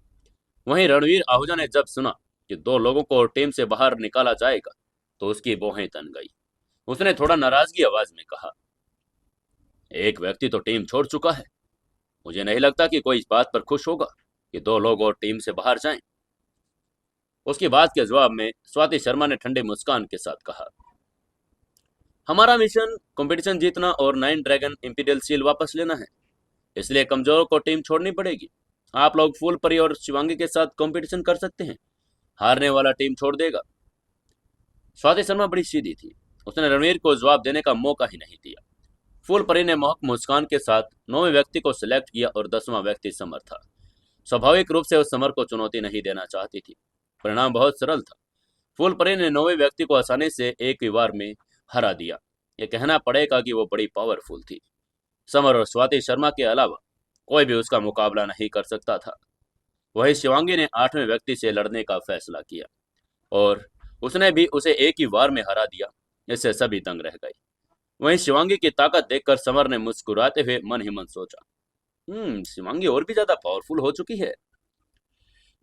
वहीं रणवीर आहूजा ने जब सुना कि 2 लोगों को टीम से बाहर निकाला जाएगा तो उसकी भौहें तन गई। उसने थोड़ा नाराजगी आवाज में कहा, एक व्यक्ति तो टीम छोड़ चुका है। मुझे नहीं लगता कि कोई इस बात पर खुश होगा कि 2 लोग और टीम से बाहर जाएं। उसकी बात के जवाब में स्वाति शर्मा ने ठंडे मुस्कान के साथ कहा, हमारा मिशन कंपटीशन जीतना और 9 ड्रैगन इंपीरियल सील वापस लेना है, इसलिए कमजोरों को टीम छोड़नी पड़ेगी। आप लोग फूल परी और शिवांगी के साथ कंपटीशन कर सकते हैं। हारने वाला टीम छोड़ देगा। स्वाति शर्मा बड़ी सीधी थी। उसने रणवीर को जवाब देने का मौका ही नहीं दिया। फूल परी ने मोहक मुस्कान के साथ 9वें व्यक्ति को सिलेक्ट किया और 10वां व्यक्ति समर था। स्वाभाविक रूप से उस समर को चुनौती नहीं देना चाहती थी। परिणाम बहुत सरल था। फूल परी ने 9वें व्यक्ति को आसानी से एक ही बार में हरा दिया। यह कहना पड़ेगा कि वो बड़ी पावरफुल थी। समर और स्वाति शर्मा के अलावा कोई भी उसका मुकाबला नहीं कर सकता था। वही शिवांगी ने 8वें व्यक्ति से लड़ने का फैसला किया और उसने भी उसे एक ही वार में हरा दिया। इससे सभी दंग रह गए। वहीं शिवांगी की ताकत देखकर समर ने मुस्कुराते हुए मन ही मन सोचा, शिवांगी और भी ज्यादा पावरफुल हो चुकी है।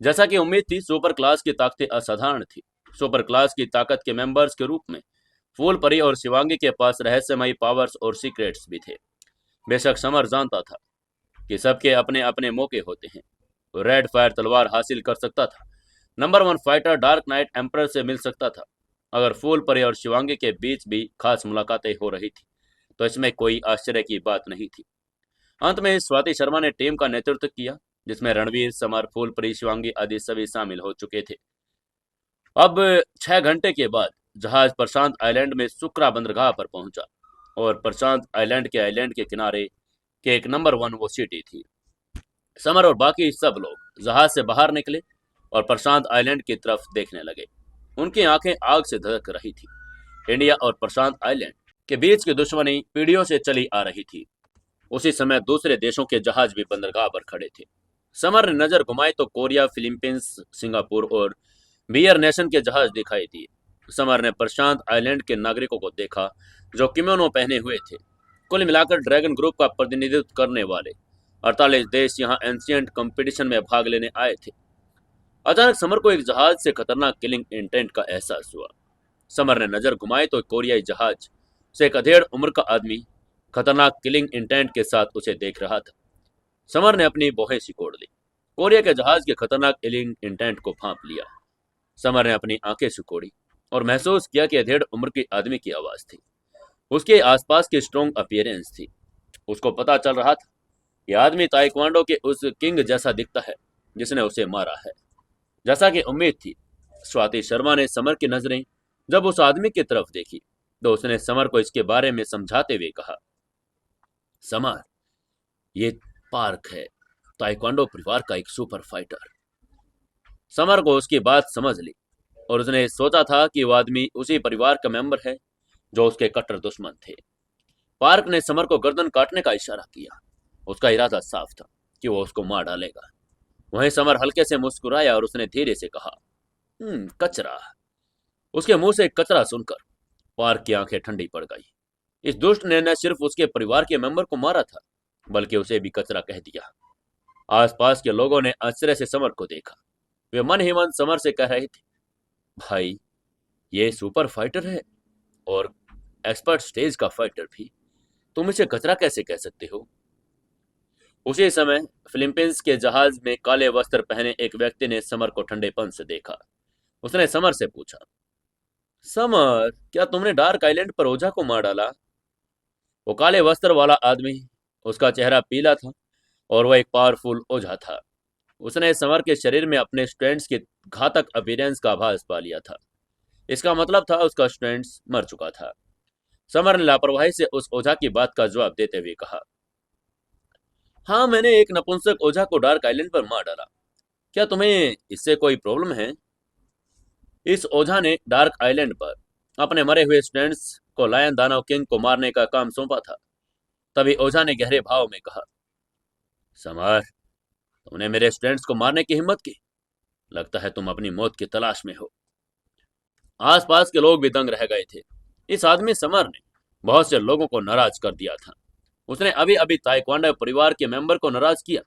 जैसा कि उम्मीद थी, सुपर क्लास की ताकतें असाधारण थी। सुपर क्लास की ताकत के मेंबर्स के रूप में फूल परी और शिवांगी के पास रहस्यमयी पावर्स और सीक्रेट्स भी थे। बेशक समर जानता था कि सबके अपने अपने मौके होते हैं। वो रेड फायर तलवार हासिल कर सकता था। Number 1 fighter dark night emperor से मिल सकता था। अगर फूल परी और शिवांगी के बीच भी खास मुलाकातें हो रही थी तो इसमें कोई आश्चर्य की बात नहीं थी। अंत में स्वाति शर्मा ने टीम का नेतृत्व किया, जिसमें रणवीर, समर, फूल परी, शिवांगी आदि सभी शामिल हो चुके थे। अब 6 घंटे के बाद जहाज प्रशांत आइलैंड में सुक्रा बंदरगाह पर पहुंचा और प्रशांत आइलैंड के किनारे के एक नंबर 1 वो सिटी थी। समर और बाकी सब लोग जहाज से बाहर निकले और प्रशांत आइलैंड की तरफ देखने लगे। उनकी आंखें आग से धधक रही थी। इंडिया और प्रशांत आइलैंड के बीच की दुश्मनी पीढ़ियों से चली आ रही थी। उसी समय दूसरे देशों के जहाज भी बंदरगाह पर खड़े थे। समर ने नजर घुमाई तो कोरिया, फिलीपींस, सिंगापुर और बियर नेशन के जहाज दिखाई दिए। समर ने प्रशांत आइलैंड के नागरिकों को देखा जो किमोनो पहने हुए थे। कुल मिलाकर ड्रैगन ग्रुप का प्रतिनिधित्व करने वाले 48 देश यहाँ एंशियंट कंपटीशन में भाग लेने आए थे। अचानक समर को एक जहाज से खतरनाक किलिंग इंटेंट का एहसास हुआ। समर ने नजर घुमाई तो कोरियाई जहाज से एक अधेड़ उम्र का आदमी खतरनाक किलिंग इंटेंट के साथ उसे देख रहा था। समर ने अपनी भौहें सिकोड़ ली। कोरिया के जहाज के खतरनाक किलिंग इंटेंट को भांप लिया। समर ने अपनी आंखें सिकोड़ी और महसूस किया कि अधेड़ उम्र के आदमी की आवाज थी। उसके आसपास की स्ट्रॉन्ग अपीयरेंस थी। उसको पता चल रहा था यह आदमी ताइक्वांडो के उस किंग जैसा दिखता है जिसने उसे मारा है। जैसा कि उम्मीद थी, स्वाति शर्मा ने समर की नजरें जब उस आदमी की तरफ देखी तो उसने समर को इसके बारे में समझाते हुए कहा, समर, ये पार्क है, ताइक्वांडो परिवार का एक सुपर फाइटर। समर को उसकी बात समझ ली और उसने सोचा था कि वो आदमी उसी परिवार का मेंबर है जो उसके कट्टर दुश्मन थे। पार्क ने समर को गर्दन काटने का इशारा किया। उसका इरादा साफ था कि वो उसको मार डालेगा। वहीं समर हल्के से मुस्कुराया और उसने धीरे से कहा, कचरा। उसके मुंह से कचरा सुनकर पार्क की आंखें ठंडी पड़ गई। इस दुष्ट ने न सिर्फ उसके परिवार के मेंबर को मारा था, बल्कि उसे भी कचरा कह दिया। आसपास के लोगों ने आश्चर्य से समर को देखा। वे मन ही मन समर से कह रहे थे, भाई, ये सुपर फाइटर है और एक्सपर्ट स्टेज का फाइटर भी, तुम इसे कचरा कैसे कह सकते हो? उसी समय फिलीपींस के जहाज में काले वस्त्र पहने एक व्यक्ति ने समर को ठंडेपन से देखा। उसने समर से पूछा, समर, क्या तुमने डार्क आइलैंड पर ओझा को मार डाला? वो काले वस्त्र वाला आदमी, उसका चेहरा पीला था और वह एक पावरफुल ओझा था। उसने समर के शरीर में अपने स्टूडेंट्स के घातक अपीयरेंस का आभास पा लिया था। इसका मतलब था उसका स्टूडेंट्स मर चुका था। समर ने लापरवाही से उस ओझा की बात का जवाब देते हुए कहा, हाँ, मैंने एक नपुंसक ओझा को डार्क आइलैंड पर मार डाला। क्या तुम्हें इससे कोई प्रॉब्लम है? इस ओझा ने डार्क आइलैंड पर अपने मरे हुए स्टूडेंट्स को लायन दानव किंग को मारने का काम सौंपा था। तभी ओझा ने गहरे भाव में कहा, समर, तुमने मेरे स्टूडेंट्स को मारने की हिम्मत की। लगता है तुम अपनी मौत की तलाश में हो। आसपास के लोग भी दंग रह गए थे। इस आदमी समर ने बहुत से लोगों को नाराज कर दिया था। उसने अभी अभी ताइक्वांडो परिवार के मेंबर को नाराज किया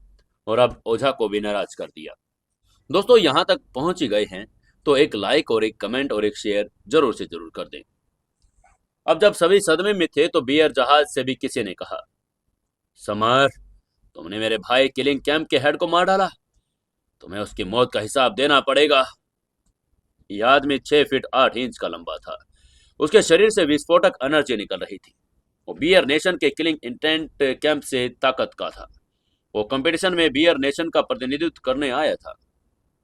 और अब ओझा को भी नाराज कर दिया। दोस्तों, यहां तक पहुंच ही गए हैं तो एक लाइक और एक कमेंट और एक शेयर जरूर से जरूर कर दें। अब जब सभी सदमे में थे तो बियर जहाज से भी किसी ने कहा, समर, तुमने मेरे भाई किलिंग कैंप के हेड को मार डाला। तुम्हें उसकी मौत का हिसाब देना पड़ेगा। यह आदमी 6 फीट 8 इंच का लंबा था। उसके शरीर से विस्फोटक एनर्जी निकल रही थी। वो बियर नेशन के किलिंग इंटेंट कैंप से ताकत का था। वो कंपटीशन में बियर नेशन का प्रतिनिधित्व करने आया था।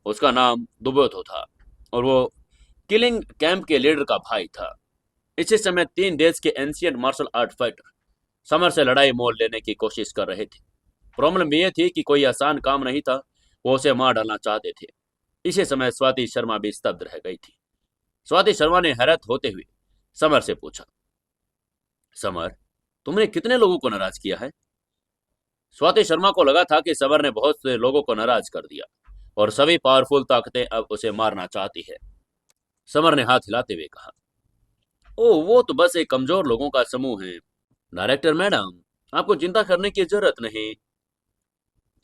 उसका नाम दुबोथो था और वो किलिंग कैंप के लीडर का भाई था। इसी समय 3 देश के ancient martial art fighter Samar से लड़ाई मोल लेने की कोशिश कर रहे थे। प्रॉब्लम यह थी कि कोई आसान काम नहीं था। वो उसे मार डालना चाहते थे। इसी समय स्वाति शर्मा भी स्तब्ध रह गई थी। स्वाति शर्मा ने हैरत होते हुए समर से पूछा, समर, तुमने कितने लोगों को नाराज किया है? स्वाति शर्मा को लगा था कि समर ने बहुत से लोगों को नाराज कर दिया और सभी पावरफुल ताकतें अब उसे मारना चाहती है। समर ने हाथ हिलाते हुए कहा, ओह, वो तो बस एक कमजोर लोगों का समूह है। डायरेक्टर मैडम, आपको चिंता करने की जरूरत नहीं।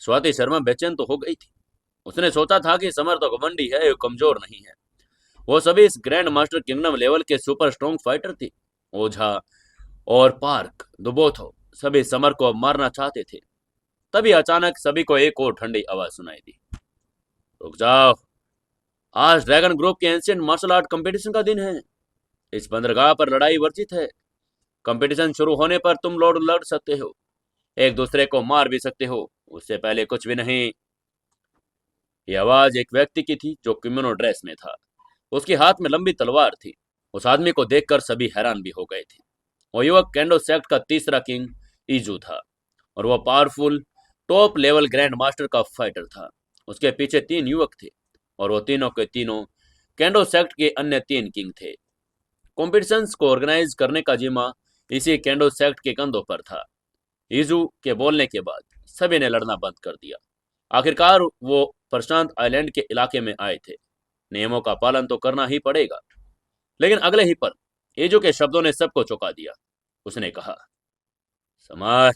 स्वाति शर्मा बेचैन तो हो गई थी। उसने सोचा था कि समर तो घमंडी है, कमजोर नहीं है। वो सभी इस ग्रैंड मास्टर किंगडम लेवल के सुपर स्ट्रॉन्ग फाइटर थे। ओझा और पार्क दुबोथो सभी समर को मारना चाहते थे। तभी अचानक सभी को एक और ठंडी आवाज सुनाई दी, रुक जाओ, आज ड्रैगन ग्रुप के एंशिएंट मार्शल आर्ट कंपटीशन का दिन है। इस बंदरगाह पर लड़ाई वर्जित है। कंपटीशन शुरू होने पर तुम लोग लड़ सकते हो, एक दूसरे को मार भी सकते हो, उससे पहले कुछ भी नहीं। यह आवाज एक व्यक्ति की थी जो किमोनो ड्रेस में था। उसके हाथ में लंबी तलवार थी। उस आदमी को देखकर सभी हैरान भी हो गए थे। वो युवक कैंडो सेक्ट का तीसरा किंग ईजू था और वह powerful top level grand master का फाइटर था। उसके पीछे 3 युवक थे और वो तीनों के तीनों कैंडो सेक्ट के अन्य 3 किंग थे। कॉम्पिटिशन्स को ऑर्गेनाइज करने का जिम्मा इसी कैंडो सेक्ट के कंधों पर था। ईजू के बोलने के बाद सभी ने लड़ना बंद कर दिया। आखिरकार वो प्रशांत आइलैंड के इलाके में आए थे। नियमों का पालन तो करना ही पड़ेगा। लेकिन अगले ही पल ईजू के शब्दों ने सबको चौंका दिया। उसने कहा, समर,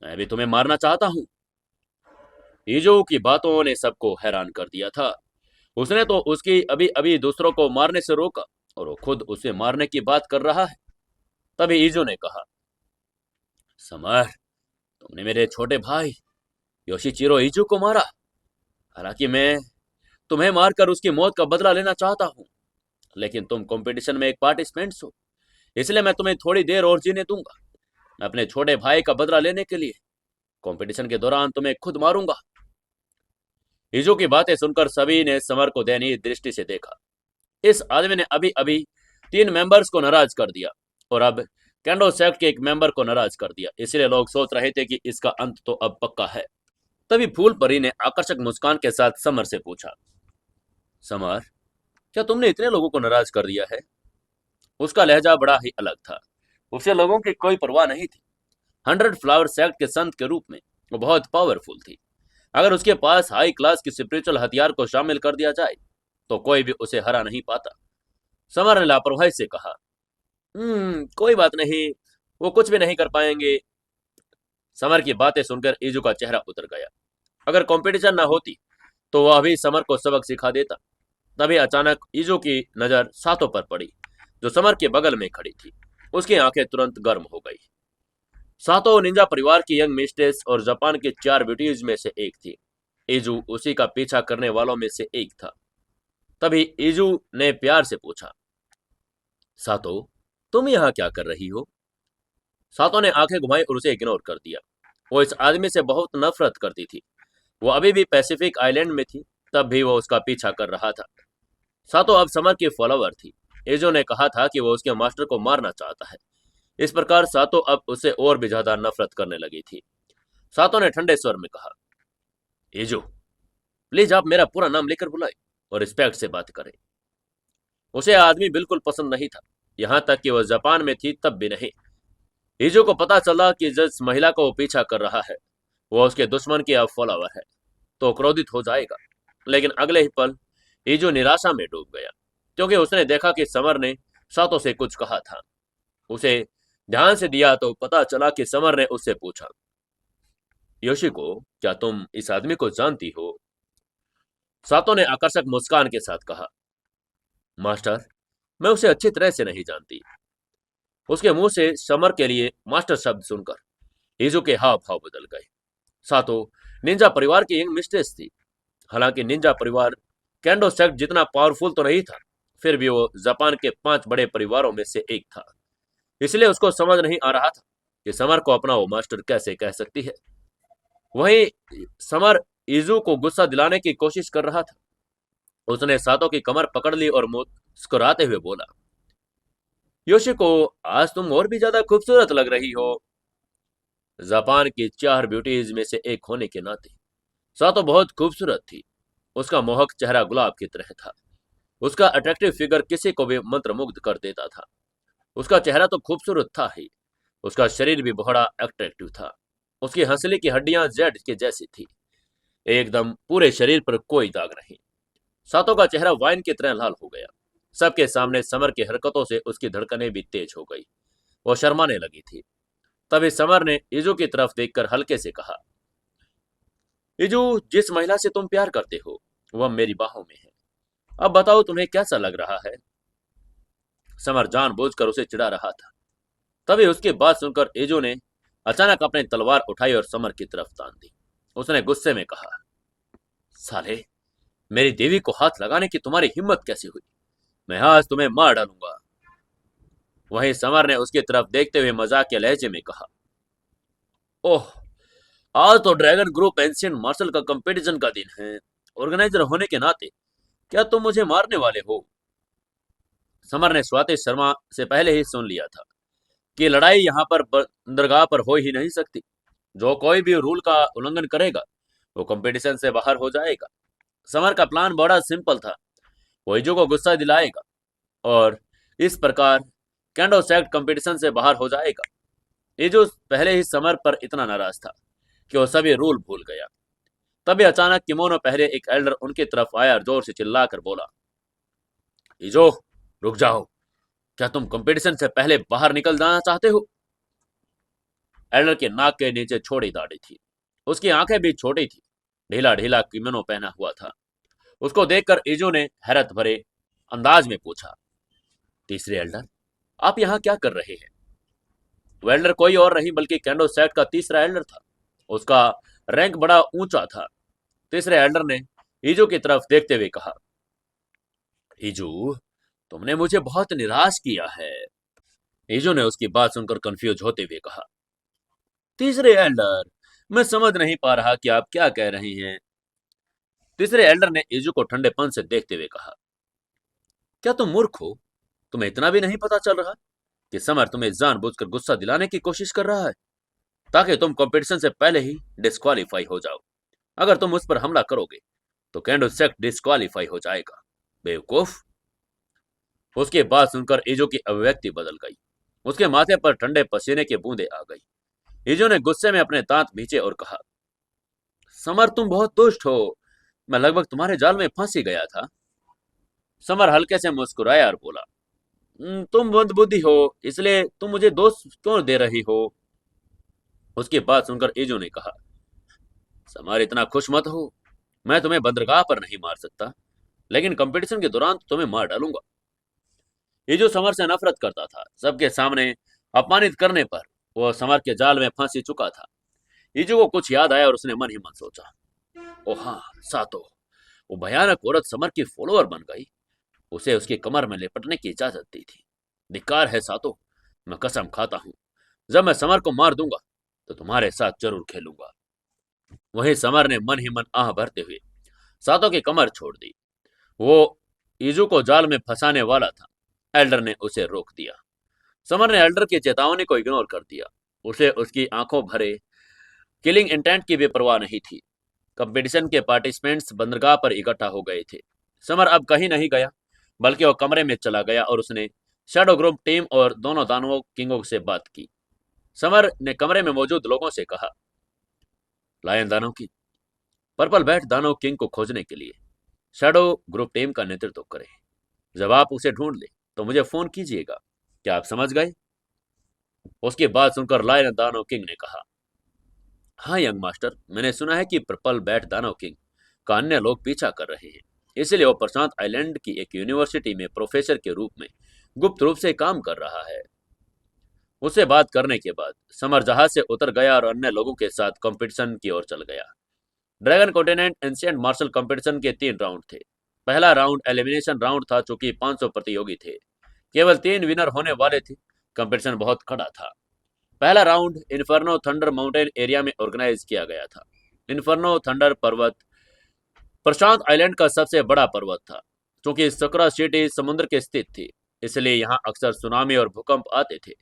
मैं भी तुम्हें मारना चाहता हूं। ईजू की बातों ने सबको हैरान कर दिया था। उसने तो उसकी अभी अभी दूसरों को मारने से रोका और वो खुद उसे मारने की बात कर रहा है। तभी ईजू ने कहा, समर, तुमने मेरे छोटे भाई योशिचिरो ईजू को मारा। हालांकि मैं तुम्हें मारकर उसकी मौत का बदला लेना चाहता हूं, लेकिन तुम कंपटीशन में एक पार्टिसिपेंट हो, इसलिए मैं तुम्हें थोड़ी देर और जीने दूंगा। मैं अपने छोटे भाई का बदला लेने के लिए कंपटीशन के दौरान तुम्हें खुद मारूंगा। ईजू की बातें सुनकर सभी ने समर को दयनीय दृष्टि से देखा। इस आदमी ने अभी अभी 3 मेंबर्स को नाराज कर दिया और अब कैंडो सेक्ट के एक मेंबर को नाराज कर दिया, इसलिए लोग सोच रहे थे कि इसका अंत तो अब पक्का है। तभी फूल परी ने आकर्षक मुस्कान के साथ समर से पूछा, समर, क्या तुमने इतने लोगों को नाराज कर दिया है? उसका लहजा बड़ा ही अलग था। उसे लोगों की कोई परवाह नहीं थी। 100 फ्लावर सेक्ट के संत के रूप में वो बहुत पावरफुल थी। अगर उसके पास हाई क्लास की स्पिरिचुअल हथियार को शामिल कर दिया जाए तो कोई भी उसे हरा नहीं पाता। समर ने लापरवाही से कहा, कोई बात नहीं, वो कुछ भी नहीं कर पाएंगे। समर की बातें सुनकर ईजू का चेहरा उतर गया। अगर कंपटीशन ना होती तो वह अभी समर को सबक सिखा देता। तभी अचानक ईजू की नजर सातों पर पड़ी, जो समर के बगल में खड़ी थी। उसकी आंखें तुरंत गर्म हो गई। सातो निंजा परिवार की यंग मिस्ट्रेस और जापान की 4 ब्यूटीज में से एक थी। ईजू उसी का पीछा करने वालों में से एक था। तभी ईजू ने प्यार से पूछा, सातो, तुम यहाँ क्या कर रही हो? सातो ने आंखें घुमाई और उसे इग्नोर कर दिया। वो इस आदमी से बहुत नफरत करती थी। वो अभी भी पैसिफिक आइलैंड में थी, तब भी वो उसका पीछा कर रहा था। सातो अब समर की फॉलोवर थी। ईजू ने कहा था कि वो उसके मास्टर को मारना चाहता है। इस प्रकार सातो अब उसे और भी ज्यादा नफरत करने लगी थी। सातो ने ठंडे स्वर में कहा, ईजू, प्लीज आप मेरा पूरा नाम लेकर बुलाए और रिस्पेक्ट से बात करें। उसे आदमी बिल्कुल पसंद नहीं था, यहां तक कि वह जापान में थी तब भी नहीं। ईजू को पता चला कि जिस महिला को वो पीछा कर रहा है वो उसके दुश्मन की अब फॉलोवर है तो क्रोधित हो जाएगा। लेकिन अगले ही पल ईजू निराशा में डूब गया, क्योंकि उसने देखा कि समर ने सातो से कुछ कहा था। उसे ध्यान से दिया तो पता चला कि समर ने उससे पूछा, योशिको, क्या तुम इस आदमी को जानती हो? सातो ने आकर्षक मुस्कान के साथ कहा, मास्टर, मैं उसे अच्छी तरह से नहीं जानती। उसके मुंह से समर के लिए मास्टर शब्द सुनकर ईजू के हाव भाव बदल गए। सातो निंजा परिवार की यंग मिस्ट्रेस थी। हालांकि निंजा परिवार कैंडो सेक्ट जितना पावरफुल तो नहीं था, फिर भी वो जापान के 5 बड़े परिवारों में से एक था। इसलिए उसको समझ नहीं आ रहा था कि समर को अपना वो मास्टर कैसे कह सकती है। वहीं समर ईजू को गुस्सा दिलाने की कोशिश कर रहा था। उसने सातो की कमर पकड़ ली और मुस्कुराते हुए बोला, योशिको, आज तुम और भी ज्यादा खूबसूरत लग रही हो। जापान की 4 ब्यूटीज में से एक होने के नाते सातो बहुत खूबसूरत थी। उसका मोहक चेहरा गुलाब की तरह था। उसका अट्रैक्टिव फिगर किसी को भी मंत्रमुग्ध कर देता था। उसका चेहरा तो खूबसूरत था ही, उसका शरीर भी बड़ा अट्रैक्टिव था। उसकी हंसली की हड्डियां जेड के जैसी थी, एकदम पूरे शरीर पर कोई दाग नहीं। सातो का चेहरा वाइन की तरह लाल हो गया। सबके सामने समर की हरकतों से उसकी धड़कनें भी तेज हो गई। वो शर्माने लगी थी। तभी समर ने ईजू की तरफ देखकर हल्के से कहा, ईजू, जिस महिला से तुम प्यार करते हो वह मेरी बाहों में है। अब बताओ तुम्हें कैसा लग रहा है? समर जानबूझकर उसे चिढ़ा रहा था। तभी उसकी बात सुनकर ईजू ने अचानक अपनी तलवार उठाई और समर की तरफ तान दी। उसने गुस्से में कहा, साले, मेरी देवी को हाथ लगाने की तुम्हारी हिम्मत कैसी हुई? मैं आज तुम्हें मार डालूंगा। वहीं समर ने उसकी तरफ देखते हुए मजाक के लहजे में कहा, ओह, आज तो ड्रैगन ग्रुप एंशिएंट मार्शल का कंपटीशन का दिन है। ऑर्गेनाइजर होने के नाते क्या तुम मुझे मारने वाले हो? समर ने स्वाति शर्मा से पहले ही सुन लिया था कि लड़ाई यहाँ पर बंदरगाह पर हो ही नहीं सकती। जो कोई भी रूल का उल्लंघन करेगा वो कंपटीशन से बाहर हो जाएगा। समर का प्लान बड़ा सिंपल था। वो ईजू को गुस्सा दिलाएगा और इस प्रकार कैंडो सेक्ट कंपटीशन से बाहर हो जाएगा। ईजू पहले ही समर पर इतना नाराज था कि वो सभी रूल भूल गया। तभी अचानक किमोनो पहले एक एल्डर उनकी तरफ आया और जोर से चिल्लाकर बोला, ईजो, रुक जाओ। क्या तुम कंपटीशन से पहले बाहर निकल जाना चाहते हो? एल्डर के नाक के नीचे छोटी दाढ़ी थी। उसकी आंखें भी छोटी थी। ढीला ढीला किमोनो पहना हुआ था। उसको देखकर ईजू ने हैरत भरे अंदाज में पूछा, तीसरे एल्डर, आप यहाँ क्या कर रहे हैं? वो एल्डर कोई और नहीं बल्कि कैंडो सेक्ट का तीसरा एल्डर था। उसका रैंक बड़ा ऊंचा था। तीसरे एल्डर ने ईजू की तरफ देखते हुए कहा, ईजू, तुमने मुझे बहुत निराश किया है। ईजू ने उसकी बात सुनकर कंफ्यूज होते हुए कहा, तीसरे एल्डर, मैं समझ नहीं पा रहा कि आप क्या कह रहे हैं। तीसरे एल्डर ने इजू को ठंडेपन से देखते हुए कहा, क्या तुम मूर्ख हो? तुम्हें इतना भी नहीं पता चल रहा कि समर तुम्हें जानबूझकर गुस्सा दिलाने की कोशिश कर रहा है ताकि तुम कंपटीशन से पहले ही डिस्क्वालीफाई हो जाओ। अगर तुम उस पर हमला करोगे तो कैंडो सेक्ट डिस्क्वालीफाई हो जाएगा, बेवकूफ। उसकी बात सुनकर इजो की अभिव्यक्ति बदल गई। उसके माथे पर ठंडे पसीने की बूंदें आ गई। इजो ने गुस्से में अपने दांत भींचे और कहा, समर तुम बहुत दुष्ट हो। मैं लगभग तुम्हारे जाल में फंसी गया था। समर हल्के से मुस्कुराया और बोला, तुम मंदबुद्धि हो, इसलिए तुम मुझे दोष क्यों दे रही हो?" उसकी बात सुनकर इजो ने कहा, समर इतना खुश मत हो। मैं तुम्हें बंदरगाह पर नहीं मार सकता, लेकिन कंपटीशन के दौरान तुम्हें मार डालूंगा। इजो समर से नफरत करता था। सबके सामने अपमानित करने पर वह समर के जाल में फंस ही चुका था। इजो को कुछ याद आया और उसने मन ही मन सोचा, ओ हाँ, सातो, वो भयानक औरत समर की फॉलोअर बन गई। उसे उसकी कमर में लिपटने की इजाजत दी थी। धिक्कार है सातो, मैं कसम खाता हूं, जब मैं समर को मार दूंगा तो तुम्हारे साथ जरूर खेलूंगा। वहीं समर ने मन ही मन आह भरते हुए सातो की कमर छोड़ दी। वो इजू को जाल में फंसाने वाला था। एल्डर ने उसे रोक दिया। समर ने एल्डर की चेतावनी को इग्नोर कर दिया। उसे उसकी आंखों भरे किलिंग इंटेंट की भी परवाह नहीं थी। कंपटीशन के पार्टिसिपेंट्स बंदरगाह पर इकट्ठा हो गए थे। समर अब कहीं नहीं गया, बल्कि वो कमरे में चला गया और उसने शैडो ग्रुप टीम और दोनों दानवों किंगों से बात की। समर ने कमरे में मौजूद लोगों से कहा, लायन दानव किंग, पर्पल बैट दानव किंग को खोजने के लिए शैडो ग्रुप टीम का नेतृत्व करें। जब आप उसे ढूंढ ले तो मुझे फोन कीजिएगा। क्या आप समझ गए? उसकी बात सुनकर लायन दानव किंग ने कहा, हाँ यंग मास्टर, मैंने सुना है कि पर्पल बैट दानव किंग का अन्य लोग पीछा कर रहे हैं, इसलिए वो प्रशांत आइलैंड की एक यूनिवर्सिटी में प्रोफेसर के रूप में गुप्त रूप से काम कर रहा है। उससे बात करने के बाद समर जहाज से उतर गया और अन्य लोगों के साथ कंपटीशन की ओर चल गया। Dragon continent ancient martial competition के 3 राउंड थे। पहला राउंड एलिमिनेशन राउंड था, चूंकि 500 प्रतियोगी थे, केवल 3 विनर होने वाले थे। कंपटीशन बहुत खड़ा था। पहला round inferno thunder mountain area में ऑर्गेनाइज किया गया था। इन्फर्नो थंडर पर्वत प्रशांत आइलैंड का सबसे बड़ा पर्वत था। क्योंकि सकरा सिटी समुद्र के स्थित थी, इसलिए यहाँ अक्सर सुनामी और भूकंप आते थे।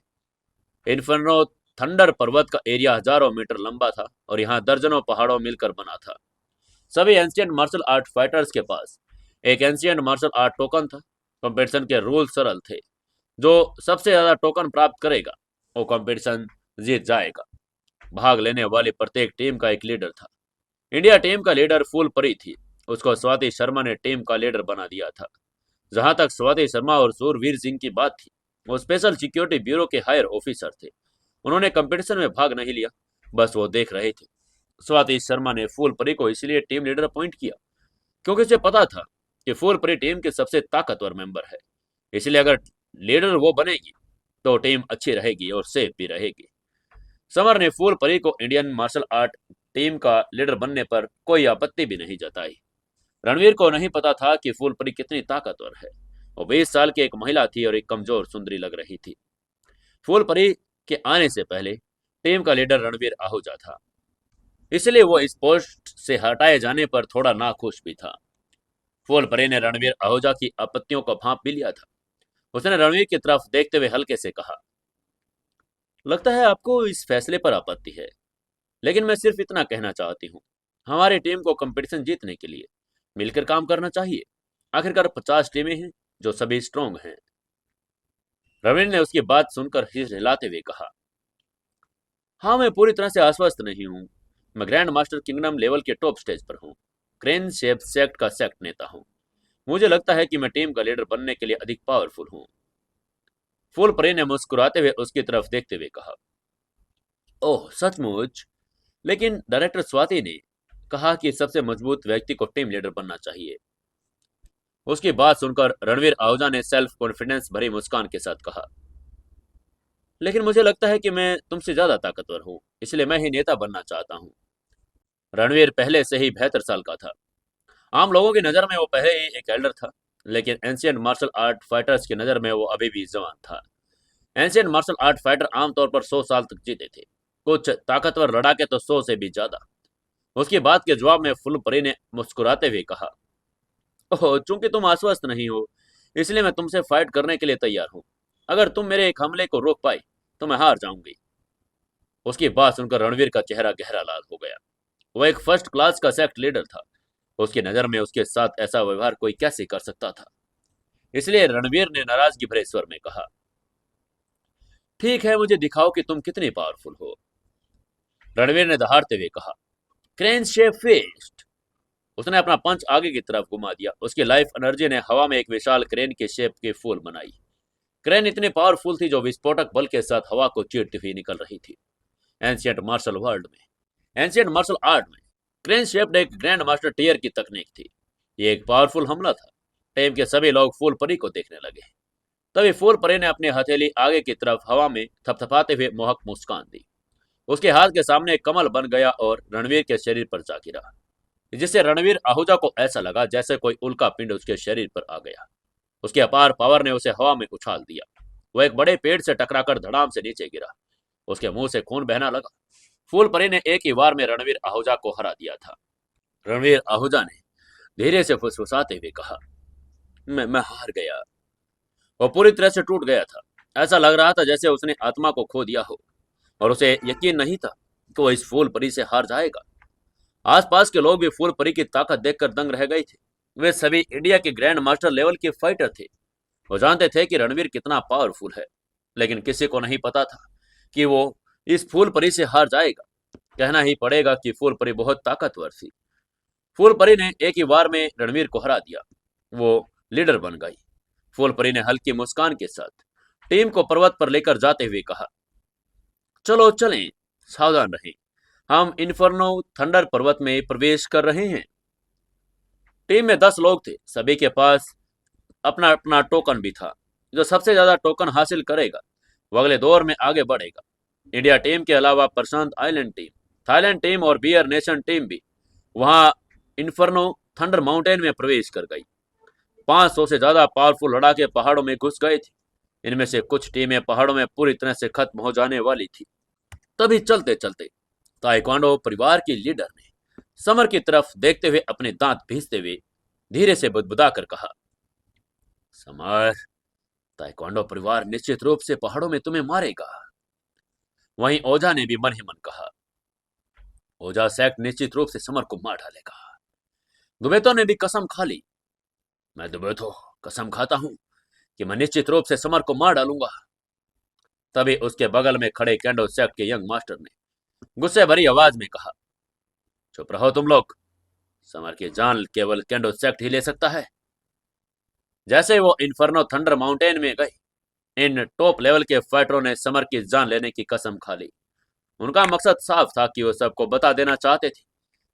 इन्फर्नो थंडर पर्वत का एरिया हजारों मीटर लंबा था और यहाँ दर्जनों पहाड़ों मिलकर बना था। सभी एंशिएंट मार्शल आर्ट फाइटर्स के पास एक एंशिएंट मार्शल आर्ट टोकन था। कंपटीशन के रूल सरल थे। जो सबसे ज्यादा टोकन प्राप्त करेगा वो कंपटीशन जीत जाएगा। भाग लेने वाली प्रत्येक टीम का एक लीडर था। इंडिया टीम का लीडर फूल परी थी। उसको स्वाति शर्मा ने टीम का लीडर बना दिया था। जहां तक स्वाति शर्मा और सूरवीर सिंह की बात थी, वो स्पेशल सिक्योरिटी ब्यूरो के हायर ऑफिसर थे। उन्होंने कंपटीशन में भाग नहीं लिया, बस वो देख रहे थे। स्वाति शर्मा ने फूल परी को इसलिए टीम लीडर अपॉइंट किया क्योंकि उसे पता था कि फूल परी टीम के सबसे ताकतवर मेंबर है। इसलिए अगर लीडर वो बनेगी तो टीम अच्छी रहेगी और सेफ भी रहेगी। समर ने फूल परी को इंडियन मार्शल आर्ट टीम का लीडर बनने पर कोई आपत्ति भी नहीं जताई। रणवीर को नहीं पता था कि फूल परी कितनी ताकतवर है। वो 20 साल की एक महिला थी और एक कमजोर सुंदरी लग रही थी। फूल परी के आने से पहले टीम का लीडर रणवीर आहूजा था, इसलिए वो इस पोस्ट से हटाए जाने पर थोड़ा नाखुश भी था। फूल परी ने रणवीर आहूजा की आपत्तियों को भांप भी लिया था। उसने रणवीर की तरफ देखते हुए हल्के से कहा, लगता है आपको इस फैसले पर आपत्ति है, लेकिन मैं सिर्फ इतना कहना चाहती हूँ, हमारी टीम को कंपटीशन जीतने के लिए मिलकर काम करना चाहिए। आखिरकार 50 टीमें हैं जो सभी स्ट्रॉन्ग हैं। रविंद्र ने उसकी बात सुनकर सिर हिलाते हुए कहा, हाँ, मैं पूरी तरह से आश्वस्त नहीं हूँ। मैं ग्रैंड मास्टर किंगडम लेवल के टॉप स्टेज पर हूँ। क्रेन शेप सेक्ट का सेक्ट नेता हूँ। मुझे लगता है कि मैं टीम का लीडर बनने के लिए अधिक पावरफुल हूँ। फूल परी ने मुस्कुराते हुए उसकी तरफ देखते हुए कहा, ओह सचमुच? लेकिन डायरेक्टर स्वाति ने कहा कि सबसे मजबूत व्यक्ति को टीम लीडर बनना चाहिए। उसकी बात सुनकर रणवीर आहूजा ने सेल्फ कॉन्फिडेंस भरी मुस्कान के साथ कहा, लेकिन मुझे लगता है कि मैं तुमसे ज्यादा ताकतवर हूँ, इसलिए मैं ही नेता बनना चाहता हूँ। रणवीर पहले से ही 72 साल का था। आम लोगों की नजर में वो पहले ही एक एल्डर था, लेकिन एंशिएंट मार्शल आर्ट फाइटर्स की नजर में वो अभी भी जवान था। एंशिएंट मार्शल आर्ट फाइटर आमतौर पर 100 साल तक जीते थे। कुछ ताकतवर लड़ाके तो 100 से भी ज्यादा। उसकी बात के जवाब में फूलपरी ने मुस्कुराते हुए कहा, ओह, चूंकि तुम आश्वस्त नहीं हो, इसलिए मैं तुमसे फाइट करने के लिए तैयार हूं। अगर तुम मेरे एक हमले को रोक पाई तो मैं हार जाऊंगी। उसकी बात सुनकर रणवीर का चेहरा गहरा लाल हो गया। वह एक फर्स्ट क्लास का सेक्ट लीडर था। उसकी नजर में उसके साथ ऐसा व्यवहार कोई कैसे कर सकता था। इसलिए रणवीर ने नाराजगी भरे स्वर में कहा, ठीक है, मुझे दिखाओ कि तुम कितनी पावरफुल हो। रणवीर ने दहाड़ते हुए कहा, क्रेन शेप फिस्ट। उसने अपना पंच आगे की तरफ घुमा दिया। उसकी लाइफ एनर्जी ने हवा में एक विशाल क्रेन के शेप की फूल बनाई। क्रेन इतनी पावरफुल थी जो विस्फोटक बल के साथ हवा को चीरती हुई निकल रही थी। एंशियंट मार्शल वर्ल्ड में, एंशियंट मार्शल आर्ट में क्रेन शेप्ड एक ग्रैंड मास्टर टीयर की तकनीक थी। ये एक पावरफुल हमला था। टीम के सभी लोग फूल परी को देखने लगे। तभी फूल परी ने अपनी हथेली आगे की तरफ हवा में थपथपाते हुए मोहक मुस्कान दी। उसके हाथ के सामने एक कमल बन गया और रणवीर के शरीर पर जा गिरा, जिससे रणवीर आहूजा को ऐसा लगा जैसे कोई उल्का पिंड उसके शरीर पर आ गया। उसकी अपार पावर ने उसे हवा में उछाल दिया। वो एक बड़े पेड़ से टकराकर धड़ाम से नीचे गिरा। उसके मुंह से खून बहना लगा। फूल परी ने एक ही वार में रणवीर आहूजा को हरा दिया था। रणवीर आहूजा ने धीरे से फुसफुसाते हुए कहा, मैं हार गया। वो पूरी तरह से टूट गया था। ऐसा लग रहा था जैसे उसने आत्मा को खो दिया हो और उसे यकीन नहीं था कि वो इस फूल परी से हार जाएगा। आसपास के लोग भी फूल परी की ताकत देखकर दंग रह गए थे। वे सभी इंडिया के ग्रैंड मास्टर लेवल के फाइटर थे। वो जानते थे कि रणवीर कितना पावरफुल है, लेकिन किसी को नहीं पता था कि वो इस फूल परी से हार जाएगा। कहना ही पड़ेगा कि फूल परी बहुत ताकतवर थी। फूल परी ने एक ही वार में रणवीर को हरा दिया। वो लीडर बन गई। फूल परी ने हल्की मुस्कान के साथ टीम को पर्वत पर लेकर जाते हुए कहा, चलो चलें, सावधान रहें, हम इन्फर्नो थंडर पर्वत में प्रवेश कर रहे हैं। टीम में 10 लोग थे। सभी के पास अपना अपना टोकन भी था। जो सबसे ज्यादा टोकन हासिल करेगा वो अगले दौर में आगे बढ़ेगा। इंडिया टीम के अलावा प्रशांत आइलैंड टीम, थाईलैंड टीम और बियर नेशन टीम भी वहां इन्फर्नो थंडर माउंटेन में प्रवेश कर गई। 500 से ज्यादा पावरफुल लड़ाके पहाड़ों में घुस गए थे। इनमें से कुछ टीमें पहाड़ों में पूरी तरह से खत्म हो जाने वाली थी। तभी चलते चलते ताइक्वांडो परिवार की लीडर ने समर की तरफ देखते हुए अपने दांत भींचते हुए धीरे से बुदबुदा कर कहा, समर, ताइक्वांडो परिवार निश्चित रूप से पहाड़ों में तुम्हें मारेगा। वहीं ओझा ने भी मन ही मन कहा, ओझा सेक्ट निश्चित रूप से समर को मार डालेगा। दुबेतो ने भी कसम खा ली, मैं दुबेतो कसम खाता हूं कि मैं निश्चित रूप से समर को मार डालूंगा। तभी उसके बगल में खड़े कैंडो सेक्ट के यंग मास्टर ने गुस्से भरी आवाज में कहा, चुप रहो तुम लोग, समर की जान केवल कैंडो सेक्ट ही ले सकता है। जैसे वो इन्फर्नो थंडर माउंटेन में गए, इन टॉप लेवल के फाइटरों ने समर की जान लेने की कसम खा ली। उनका मकसद साफ था कि वो सबको बता देना चाहते थे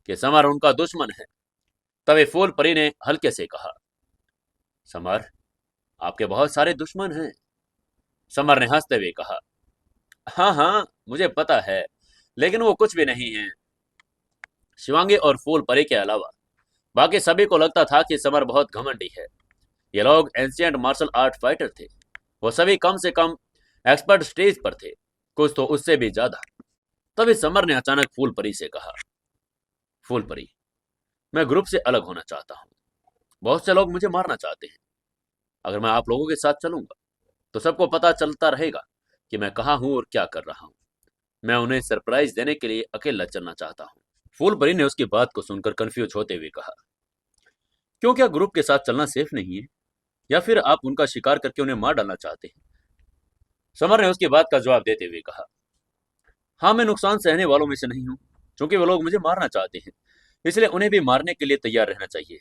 कि समर उनका दुश्मन है। तभी फूल परी ने हल्के से कहा, समर, आपके बहुत सारे दुश्मन हैं। समर ने हंसते हुए कहा, हाँ हाँ, मुझे पता है, लेकिन वो कुछ भी नहीं है। शिवांगी और फूल परी के अलावा बाकी सभी को लगता था कि समर बहुत घमंडी है। ये लोग एंशिएंट मार्शल आर्ट फाइटर थे। वो सभी कम से कम एक्सपर्ट स्टेज पर थे, कुछ तो उससे भी ज्यादा। तभी समर ने अचानक फूल परी से कहा, फूल परी, मैं ग्रुप से अलग होना चाहता हूँ। बहुत से लोग मुझे मारना चाहते हैं। अगर मैं आप लोगों के साथ चलूंगा तो सबको पता चलता रहेगा कि मैं कहाँ हूँ और क्या कर रहा हूँ। मैं उन्हें सरप्राइज देने के लिए अकेला चलना चाहता हूँ। फूल परी ने उसकी बात को सुनकर कंफ्यूज होते हुए कहा, क्यों, क्या ग्रुप के साथ चलना सेफ नहीं है, या फिर आप उनका शिकार करके उन्हें मार डालना चाहते हैं? समर ने उसकी बात का जवाब देते हुए कहा, हाँ, मैं नुकसान सहने वालों में से नहीं हूँ। क्योंकि वो लोग मुझे मारना चाहते हैं, इसलिए उन्हें भी मारने के लिए तैयार रहना चाहिए।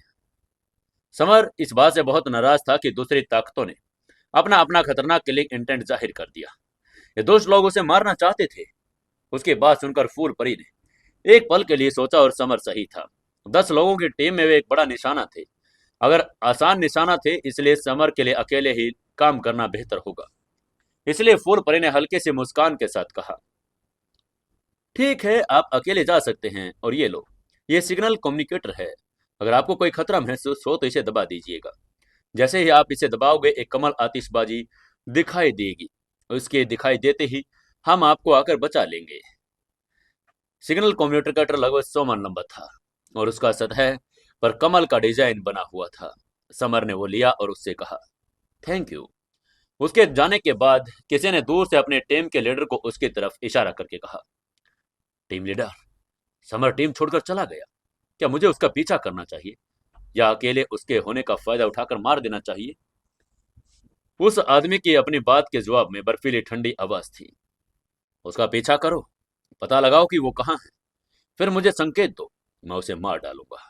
समर इस बात से बहुत नाराज था कि दूसरी ताकतों ने अपना अपना खतरनाक किलिंग इंटेंट जाहिर कर दिया। ये दुष्ट लोग उसे मारना चाहते थे। उसकी बात सुनकर फूल परी ने एक पल के लिए सोचा और समर सही था। 10 लोगों की टीम में वे एक बड़ा निशाना थे। अगर आसान निशाना थे, इसलिए समर के लिए अकेले ही काम करना बेहतर होगा। इसलिए फूल परी ने हल्के से मुस्कान के साथ कहा, ठीक है, आप अकेले जा सकते हैं, और ये लो, ये सिग्नल कम्युनिकेटर है। अगर आपको कोई खतरा महसूस हो तो इसे दबा दीजिएगा। जैसे ही आप इसे दबाओगे, एक कमल आतिशबाजी दिखाई देगी। उसके दिखाई देते ही हम आपको आकर बचा लेंगे। सिग्नल कम्युनिकेटर लगभग 100 मन लंबा था और उसका सतह पर कमल का डिजाइन बना हुआ था। समर ने वो लिया और उससे कहा, थैंक यू। उसके जाने के बाद किसी ने दूर से अपने टीम के लीडर को उसकी तरफ इशारा करके कहा, टीम लीडर, समर टीम छोड़कर चला गया। क्या मुझे उसका पीछा करना चाहिए या अकेले उसके होने का फायदा उठाकर मार देना चाहिए? उस आदमी की अपनी बात के जवाब में बर्फीली ठंडी आवाज थी, उसका पीछा करो, पता लगाओ कि वो कहाँ है, फिर मुझे संकेत दो, मैं उसे मार डालूंगा।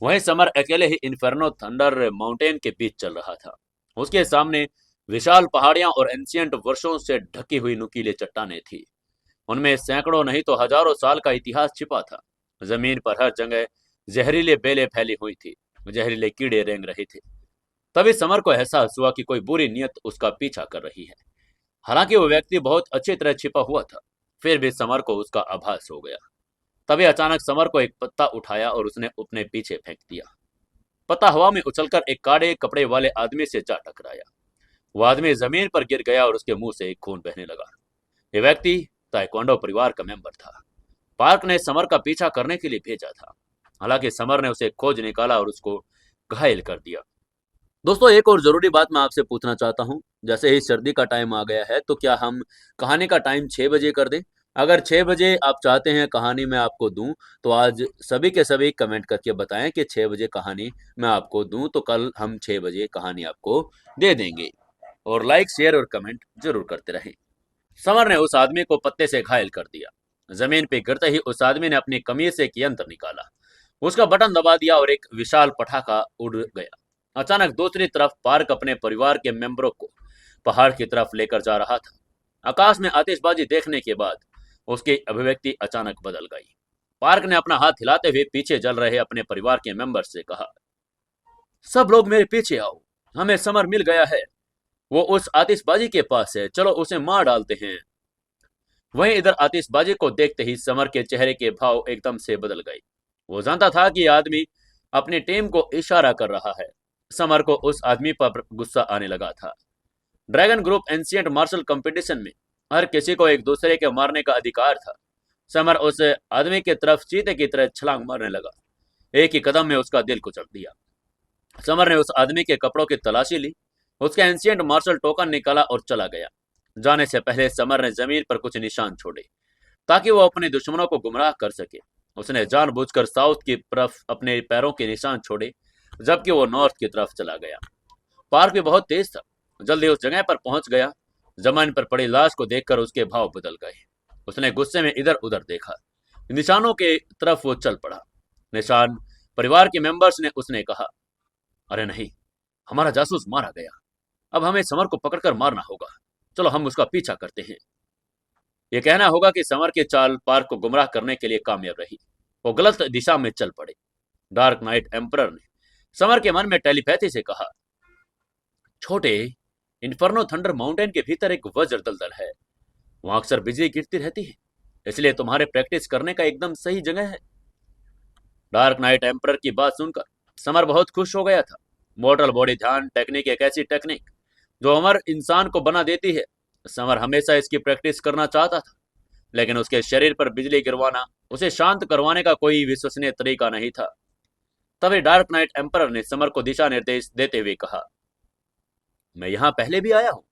वहीं समर अकेले ही इन्फर्नो थंडर माउंटेन के बीच चल रहा था। उसके सामने विशाल पहाड़ियां और एंशियंट वर्षों से ढकी हुई नुकीली चट्टानें थी। उनमें सैकड़ों नहीं तो हजारों साल का इतिहास छिपा था। जमीन पर हर जगह जहरीले बेलें फैली हुई थी, जहरीले कीड़े रेंग रहे थे। तभी समर को एहसास हुआ कि कोई बुरी नियत उसका पीछा कर रही है। हालांकि वो व्यक्ति बहुत अच्छी तरह छिपा हुआ था, फिर भी समर को उसका आभास हो गया। तभी अचानक समर को एक पत्ता उठाया और उसने अपने पीछे फेंक दिया। पत्ता हवा में उछलकर एक काले कपड़े वाले आदमी से जा टकराया। वो आदमी जमीन पर गिर गया और उसके मुंह से एक खून बहने लगा। ये व्यक्ति ताइक्वांडो परिवार का मेंबर था। पार्क ने समर का पीछा करने के लिए भेजा था। हालांकि समर ने उसे खोज निकाला और उसको घायल कर दिया। दोस्तों, एक और जरूरी बात मैं आपसे पूछना चाहता हूँ। जैसे ही सर्दी का टाइम आ गया है, तो क्या हम कहानी का टाइम 6 बजे कर दें? अगर 6 बजे आप चाहते हैं कहानी मैं आपको दूं, तो आज सभी के सभी कमेंट करके बताएं कि 6 बजे कहानी मैं आपको दूं, तो कल हम 6 बजे कहानी आपको दे देंगे। और लाइक, शेयर और कमेंट जरूर करते रहें। समर ने उस आदमी को पत्ते से घायल कर दिया। जमीन पे गिरते ही उस आदमी ने अपनी कमीज से एक यंत्र निकाला, उसका बटन दबा दिया और एक विशाल पटाखा उड़ गया। अचानक दूसरी तरफ पार्क अपने परिवार के मेंबरों को पहाड़ की तरफ लेकर जा रहा था। आकाश में आतिशबाजी देखने के बाद उसकी अभिव्यक्ति अचानक बदल गई। पार्क ने अपना हाथ हिलाते हुए पीछे चल रहे अपने परिवार के मेंबर से कहा, सब लोग मेरे पीछे आओ, हमें समर मिल गया है। वो उस आतिशबाजी के पास है, चलो उसे मार डालते हैं। वहीं इधर आतिशबाजी को देखते ही समर के चेहरे के भाव एकदम से बदल गए। वो जानता था कि आदमी अपनी टीम को इशारा कर रहा है। समर को उस आदमी पर गुस्सा आने लगा था। Dragon group ancient martial competition में हर किसी को एक दूसरे के मारने का अधिकार था। समर उस आदमी की तरफ चीते की तरह छलांग मारने लगा। एक ही कदम में उसका दिल कुचल दिया। समर ने उस आदमी के कपड़ों की तलाशी ली, उसका एंशिएंट मार्शल टोकन निकाला और चला गया। जाने से पहले समर ने जमीन पर कुछ निशान छोड़े ताकि वो अपने दुश्मनों को गुमराह कर सके। उसने जानबूझकर साउथ की तरफ अपने पैरों के निशान छोड़े, जबकि वो नॉर्थ की तरफ चला गया। पार्क भी बहुत तेज था, जल्दी उस जगह पर पहुंच गया। जमीन पर पड़ी लाश को देखकर उसके भाव बदल गए। उसने गुस्से में इधर उधर देखा, निशानों के तरफ वो चल पड़ा। निशान परिवार के मेंबर्स ने उसने कहा, अरे नहीं, हमारा जासूस मारा गया, अब हमें समर को पकड़कर मारना होगा, चलो हम उसका पीछा करते हैं। यह कहना होगा कि समर की चाल पार्क को गुमराह करने के लिए कामयाब रही। वो गलत दिशा में चल पड़े। डार्क नाइट एम्परर ने समर के मन में टेलीपैथी से कहा, छोटे, इन्फर्नो थंडर माउंटेन के भीतर एक वज्र दलदल है, वहां अक्सर बिजली गिरती रहती है, इसलिए तुम्हारे प्रैक्टिस करने का एकदम सही जगह है। डार्क नाइट एम्परर की बात सुनकर समर बहुत खुश हो गया था। मोर्टल बॉडी ध्यान टेक्निक एक ऐसी टेक्निक जो अमर इंसान को बना देती है। समर हमेशा इसकी प्रैक्टिस करना चाहता था, लेकिन उसके शरीर पर बिजली गिरवाना, उसे शांत करवाने का कोई विश्वसनीय तरीका नहीं था। तभी डार्क नाइट एम्परर ने समर को दिशा निर्देश देते हुए कहा, मैं यहाँ पहले भी आया हूँ,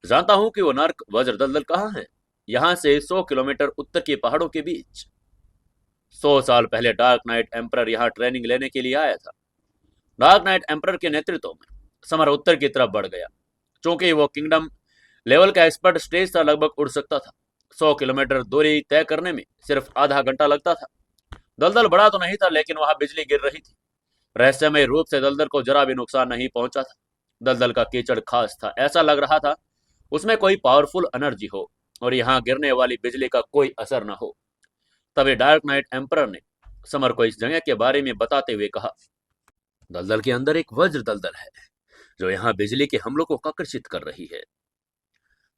जानता हूँ कि वो नर्क वज्र दलदल कहाँ है। यहाँ से 100 किलोमीटर उत्तर के पहाड़ों के बीच। 100 साल पहले डार्क नाइट एम्परर यहाँ ट्रेनिंग लेने के लिए आया था। डार्क नाइट एम्परर के नेतृत्व में समर उत्तर की तरफ बढ़ गया। चूंकि वो किंगडम लेवल का एक्सपर्ट स्टेज था, लगभग उड़ सकता था। 100 किलोमीटर दूरी तय करने में सिर्फ आधा घंटा लगता था। दलदल बड़ा तो नहीं था, लेकिन वहां बिजली गिर रही थी। रहस्यमय रूप से दलदल को जरा भी नुकसान नहीं पहुंचा था। दलदल का कीचड़ खास था, ऐसा लग रहा था उसमें कोई पावरफुल एनर्जी हो और यहाँ गिरने वाली बिजली का कोई असर न हो। तभी डार्क नाइट एम्परर ने समर को इस जगह के बारे में बताते हुए कहा, दलदल के अंदर एक वज्र दलदल है जो यहाँ बिजली के हमलों को आकर्षित कर रही है।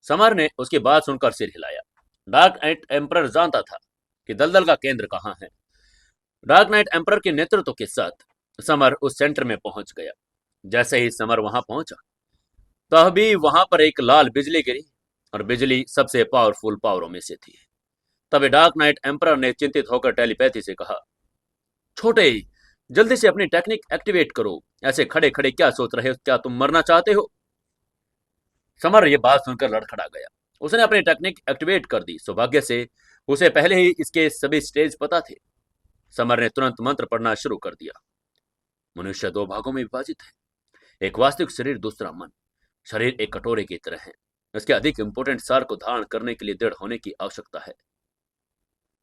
समर ने उसकी बात सुनकर सिर हिलाया। डार्क नाइट एम्परर जानता था कि दलदल का केंद्र कहाँ है। डार्क नाइट एम्परर के नेतृत्व के साथ समर उस सेंटर में पहुंच गया। जैसे ही समर वहां पहुंचा, तभी वहां पर एक लाल बिजली गिरी और बिजली सबसे पावरफुल पावरों में से थी। तभी डार्क नाइट एम्परर ने चिंतित होकर टेलीपैथी से कहा, छोटे, जल्दी से अपनी टेक्निक एक्टिवेट करो। ऐसे खड़े खड़े क्या सोच रहे हो? क्या तुम मरना चाहते हो? समर ये बात सुनकर लड़खड़ा गया। उसने अपनी टेक्निक एक्टिवेट कर दी। सौभाग्य से उसे पहले ही इसके सभी स्टेज पता थे। समर ने तुरंत मंत्र पढ़ना शुरू कर दिया। मनुष्य दो भागों में विभाजित है, एक वास्तविक शरीर, दूसरा मन। शरीर एक कटोरे की तरह है, इसके अधिक इंपोर्टेंट सार को धारण करने के लिए दृढ़ होने की आवश्यकता है।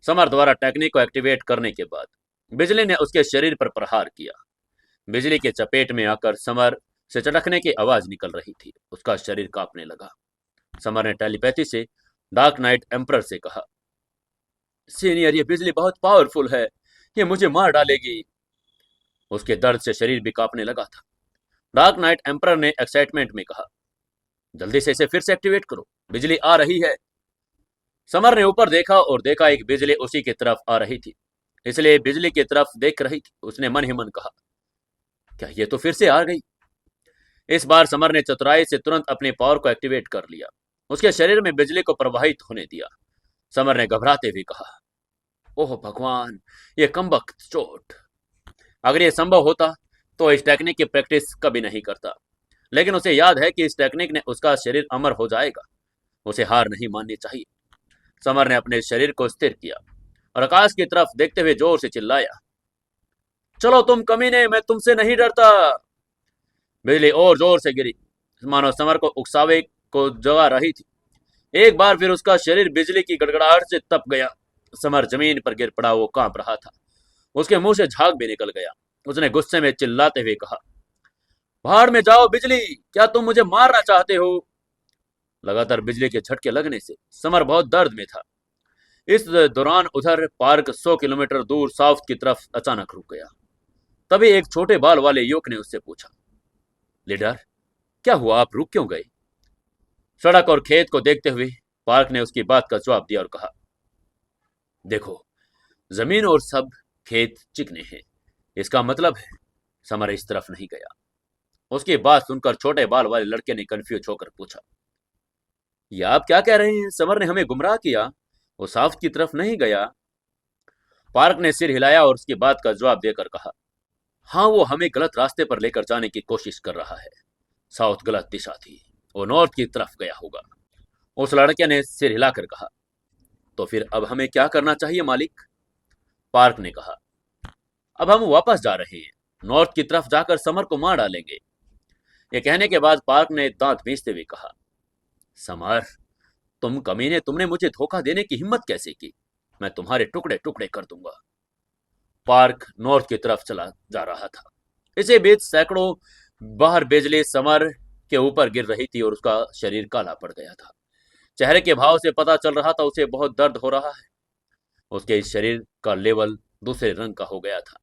समर द्वारा टेक्निक को एक्टिवेट करने के बाद बिजली ने उसके शरीर पर प्रहार किया। बिजली के चपेट में आकर समर से चटकने की आवाज निकल रही थी। उसका शरीर कांपने लगा। समर ने टेलीपैथी से डार्क नाइट एम्परर से कहा, सीनियर, ये बिजली बहुत पावरफुल है, ये मुझे मार डालेगी। उसके दर्द से शरीर भी कांपने लगा था। डार्क नाइट एम्परर ने एक्साइटमेंट में कहा, जल्दी से इसे फिर से एक्टिवेट करो, बिजली आ रही है। समर ने ऊपर देखा और देखा एक बिजली उसी की तरफ आ रही थी, इसलिए बिजली की तरफ देख रही थी। उसने मन ही मन कहा, क्या ये तो फिर से आ गई? इस बार समर ने चतुराई से तुरंत अपने पावर को एक्टिवेट कर लिया। उसके शरीर में बिजली को प्रवाहित होने दिया। समर ने घबराते हुए कहा, ओह भगवान, ये कमबख्त चोट। अगर ये संभव होता तो इस टेक्निक की प्रैक्टिस कभी नहीं करता, लेकिन उसे याद है कि इस टेक्निक ने उसका शरीर अमर हो जाएगा। उसे हार नहीं माननी चाहिए। समर ने अपने शरीर को स्थिर किया और आकाश की तरफ देखते हुए जोर से चिल्लाया, चलो तुम कमीने, मैं तुमसे नहीं डरता। बिजली और जोर से गिरी, मानो समर को उकसावे को जगा रही थी। एक बार फिर उसका शरीर बिजली की गड़गड़ाहट से तप गया। समर जमीन पर गिर पड़ा, वो कांप रहा था। उसके मुंह से झाग भी निकल गया। उसने गुस्से में चिल्लाते हुए कहा, भाड़ में जाओ बिजली, क्या तुम मुझे मारना चाहते हो? लगातार बिजली के झटके लगने से समर बहुत दर्द में था। इस दौरान उधर पार्क 100 किलोमीटर दूर साउथ की तरफ अचानक रुक गया। तभी एक छोटे बाल वाले युवक ने उससे पूछा, लीडर, क्या हुआ, आप रुक क्यों गए? सड़क और खेत को देखते हुए पार्क ने उसकी बात का जवाब दिया और कहा, देखो, जमीन और सब खेत चिकने हैं, इसका मतलब है समर इस तरफ नहीं गया। उसकी बात सुनकर छोटे बाल वाले लड़के ने कंफ्यूज होकर पूछा, ये आप क्या कह रहे हैं? समर ने हमें गुमराह किया, वो साउथ की तरफ नहीं गया। पार्क ने सिर हिलाया और उसकी बात का जवाब देकर कहा, हाँ, वो हमें गलत रास्ते पर लेकर जाने की कोशिश कर रहा है। साउथ गलत दिशा थी, वो नॉर्थ की तरफ गया होगा। उस लड़के ने सिर हिलाकर कहा, तो फिर अब हमें क्या करना चाहिए मालिक? पार्क ने कहा, अब हम वापस जा रहे हैं, नॉर्थ की तरफ जाकर समर को मार डालेंगे। ये कहने के बाद पार्क ने दांत भींचते हुए कहा, समर, तुम कमीने, तुमने मुझे धोखा देने की हिम्मत कैसे की? मैं तुम्हारे टुकड़े टुकड़े कर दूंगा। पार्क नॉर्थ की तरफ चला जा रहा था। इसी बीच सैकड़ों बाहर बिजली समर के ऊपर गिर रही थी और उसका शरीर काला पड़ गया था। चेहरे के भाव से पता चल रहा था उसे बहुत दर्द हो रहा है। उसके शरीर का लेवल दूसरे रंग का हो गया था।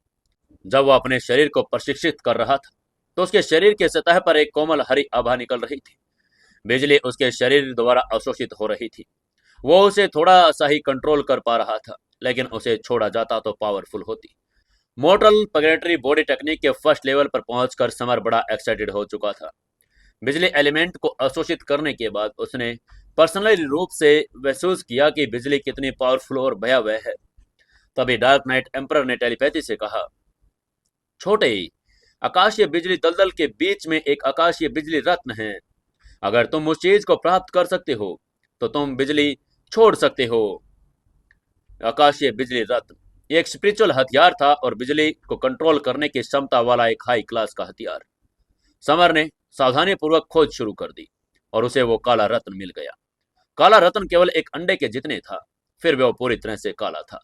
जब वह अपने शरीर को प्रशिक्षित कर रहा था तो उसके शरीर के सतह पर एक कोमल हरी आभा निकल रही थी। बिजली उसके शरीर द्वारा अवशोषित हो रही थी। वो उसे थोड़ा सा ही कंट्रोल कर पा रहा था, लेकिन उसे छोड़ा जाता तो पावरफुल होती। मोर्टल पगेटरी बॉडी टेक्निक के फर्स्ट लेवल पर पहुंचकर समर बड़ा एक्साइटेड हो चुका था। बिजली एलिमेंट को अवशोषित करने के बाद उसने पर्सनल रूप से महसूस किया कि बिजली कितनी पावरफुल और भयावह है। तभी डार्क नाइट एम्परर ने टेलीपैथी से कहा, छोटे, आकाशीय बिजली दलदल के बीच में एक आकाशीय बिजली रत्न है। अगर तुम उस चीज को प्राप्त कर सकते हो तो तुम बिजली छोड़ सकते हो। आकाशीय बिजली रत्न एक स्पिरिचुअल हथियार था और बिजली को कंट्रोल करने की क्षमता वाला एक हाई क्लास का हथियार। समर ने सावधानी पूर्वक खोज शुरू कर दी और उसे वो काला रत्न मिल गया। काला रत्न केवल एक अंडे के जितने था, फिर वो पूरी तरह से काला था।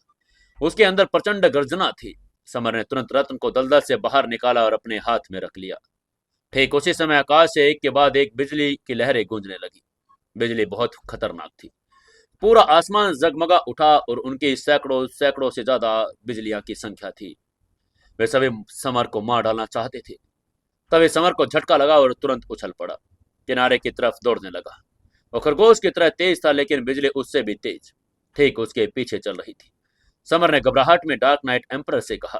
उसके अंदर प्रचंड गर्जना थी। समर ने तुरंत रत्न को दलदल से बाहर निकाला और अपने हाथ में रख लिया। ठीक उसी समय आकाश से एक के बाद एक बिजली की लहरें गूंजने लगी। बिजली बहुत खतरनाक थी। पूरा आसमान जगमगा उठा और उनकी सैकड़ों सैकड़ों से ज्यादा बिजलियां की संख्या थी। वे सभी समर को मार डालना चाहते थे। तभी समर को झटका लगा और तुरंत उछल पड़ा, किनारे की तरफ दौड़ने लगा। वो खरगोश की तरह तेज था, लेकिन बिजली उससे भी तेज ठीक उसके पीछे चल रही थी। समर ने घबराहट में डार्क नाइट एम्परर से कहा,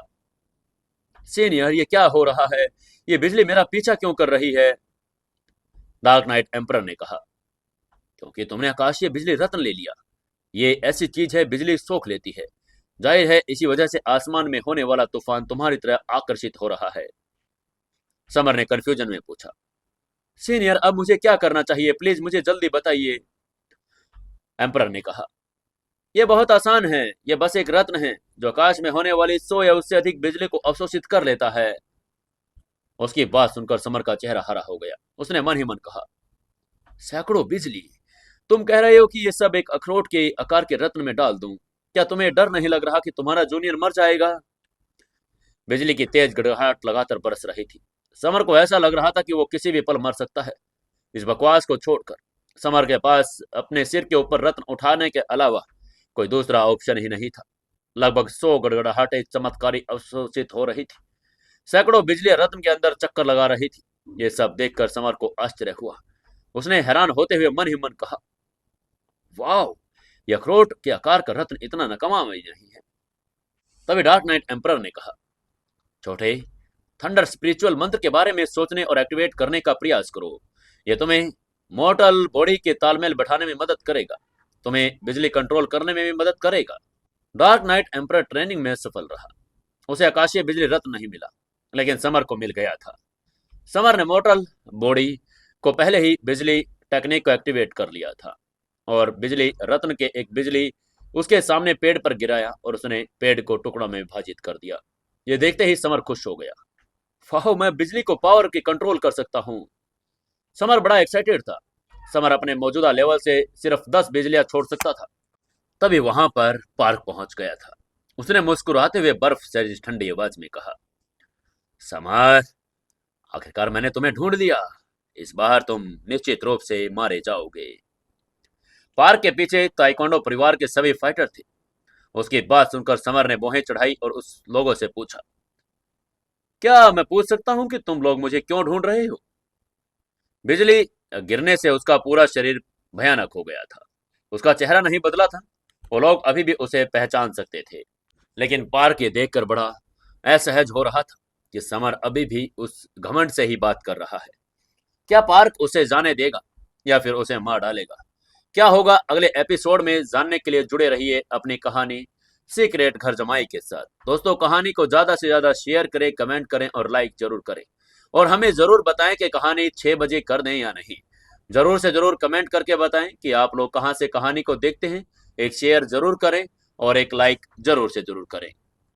सीनियर, ये क्या हो रहा है? ये बिजली मेरा पीछा क्यों कर रही है? डार्क नाइट एम्परर ने कहा, क्योंकि तुमने आकाशीय बिजली रत्न ले लिया। ये ऐसी चीज है, बिजली सोख लेती है। जाहिर है इसी वजह से आसमान में होने वाला तूफान तुम्हारी तरह आकर्षित हो रहा है। समर ने कंफ्यूजन में पूछा। सीनियर, अब मुझे क्या करना चाहिए, प्लीज मुझे जल्दी बताइए। एम्परर ने कहा, यह बहुत आसान है। यह बस एक रत्न है जो आकाश में होने वाली 100 या उससे अधिक बिजली को अवशोषित कर लेता है। उसकी बात सुनकर समर का चेहरा हरा हो गया। उसने मन ही मन कहा, सैकड़ों बिजली? तुम कह रहे हो कि ये सब एक अखरोट के आकार के रत्न में डाल दूं? क्या तुम्हें डर नहीं लग रहा कि तुम्हारा जूनियर मर जाएगा? बिजली की तेज गड़गड़ाहट लगातार बरस रही थी। समर को ऐसा लग रहा था कि वो किसी भी पल मर सकता है। इस बकवास को छोड़कर समर के पास अपने सिर के ऊपर रत्न उठाने के अलावा कोई दूसरा ऑप्शन ही नहीं था। लगभग 100 गड़गड़ाहटें चमत्कारी अवशोषित हो रही थी। सैकड़ों बिजली रत्न के अंदर चक्कर लगा रही थी। ये सब देखकर समर को आश्चर्य हुआ। उसने हैरान होते हुए मन ही मन कहा, वाह, यह अखरोट के आकार का रत्न इतना नकमा नहीं है। तभी डार्क नाइट एम्परर ने कहा, छोटे, थंडर स्पिरिचुअल मंत्र के बारे में सोचने और एक्टिवेट करने का प्रयास करो। यह तुम्हें मॉर्टल बॉडी के तालमेल बैठाने में मदद करेगा, तुम्हें बिजली कंट्रोल करने में भी मदद करेगा। डार्क नाइट एम्परर ट्रेनिंग में सफल रहा। उसे आकाशीय बिजली रत्न नहीं मिला, लेकिन समर को मिल गया था। समर ने मॉर्टल बॉडी को पहले ही बिजली टेक्निक को एक्टिवेट कर लिया था और बिजली रत्न के एक बिजली उसके सामने पेड़ पर गिराया और उसने पेड़ को टुकड़ों में विभाजित कर दिया। ये देखते ही समर खुश हो गया। वाह, मैं बिजली को पावर की कंट्रोल कर सकता हूँ। समर बड़ा एक्साइटेड था। समर अपने मौजूदा लेवल से सिर्फ 10 बिजलियां छोड़ सकता था। तभी वहां पर पार्क पहुंच गया था। उसने मुस्कुराते हुए बर्फ से ठंडी आवाज में कहा, समर, आखिरकार मैंने तुम्हें ढूंढ लिया। इस बार तुम निश्चित रूप से मारे जाओगे। पार्क के पीछे ताइक्वांडो परिवार के सभी फाइटर थे। उसकी बात सुनकर समर ने भौहें चढ़ाई और उस लोगों से पूछा, क्या मैं पूछ सकता हूं कि तुम लोग मुझे क्यों ढूंढ रहे हो? बिजली गिरने से उसका पूरा शरीर भयानक हो गया था। उसका चेहरा नहीं बदला था। वो लोग अभी भी उसे पहचान सकते थे, लेकिन पार्क ये देखकर बड़ा असहज हो रहा था कि समर अभी भी उस घमंड से ही बात कर रहा है। क्या पार्क उसे जाने देगा या फिर उसे मार डालेगा? क्या होगा अगले एपिसोड में जानने के लिए जुड़े रहिए अपनी कहानी सीक्रेट घर जमाई के साथ। दोस्तों, कहानी को ज्यादा से ज्यादा शेयर करें, कमेंट करें और लाइक जरूर करें। और हमें जरूर बताएं कि कहानी 6 बजे कर दें या नहीं। जरूर से जरूर कमेंट करके बताएं कि आप लोग कहां से कहानी को देखते हैं। एक शेयर जरूर करें और एक लाइक जरूर से जरूर करें।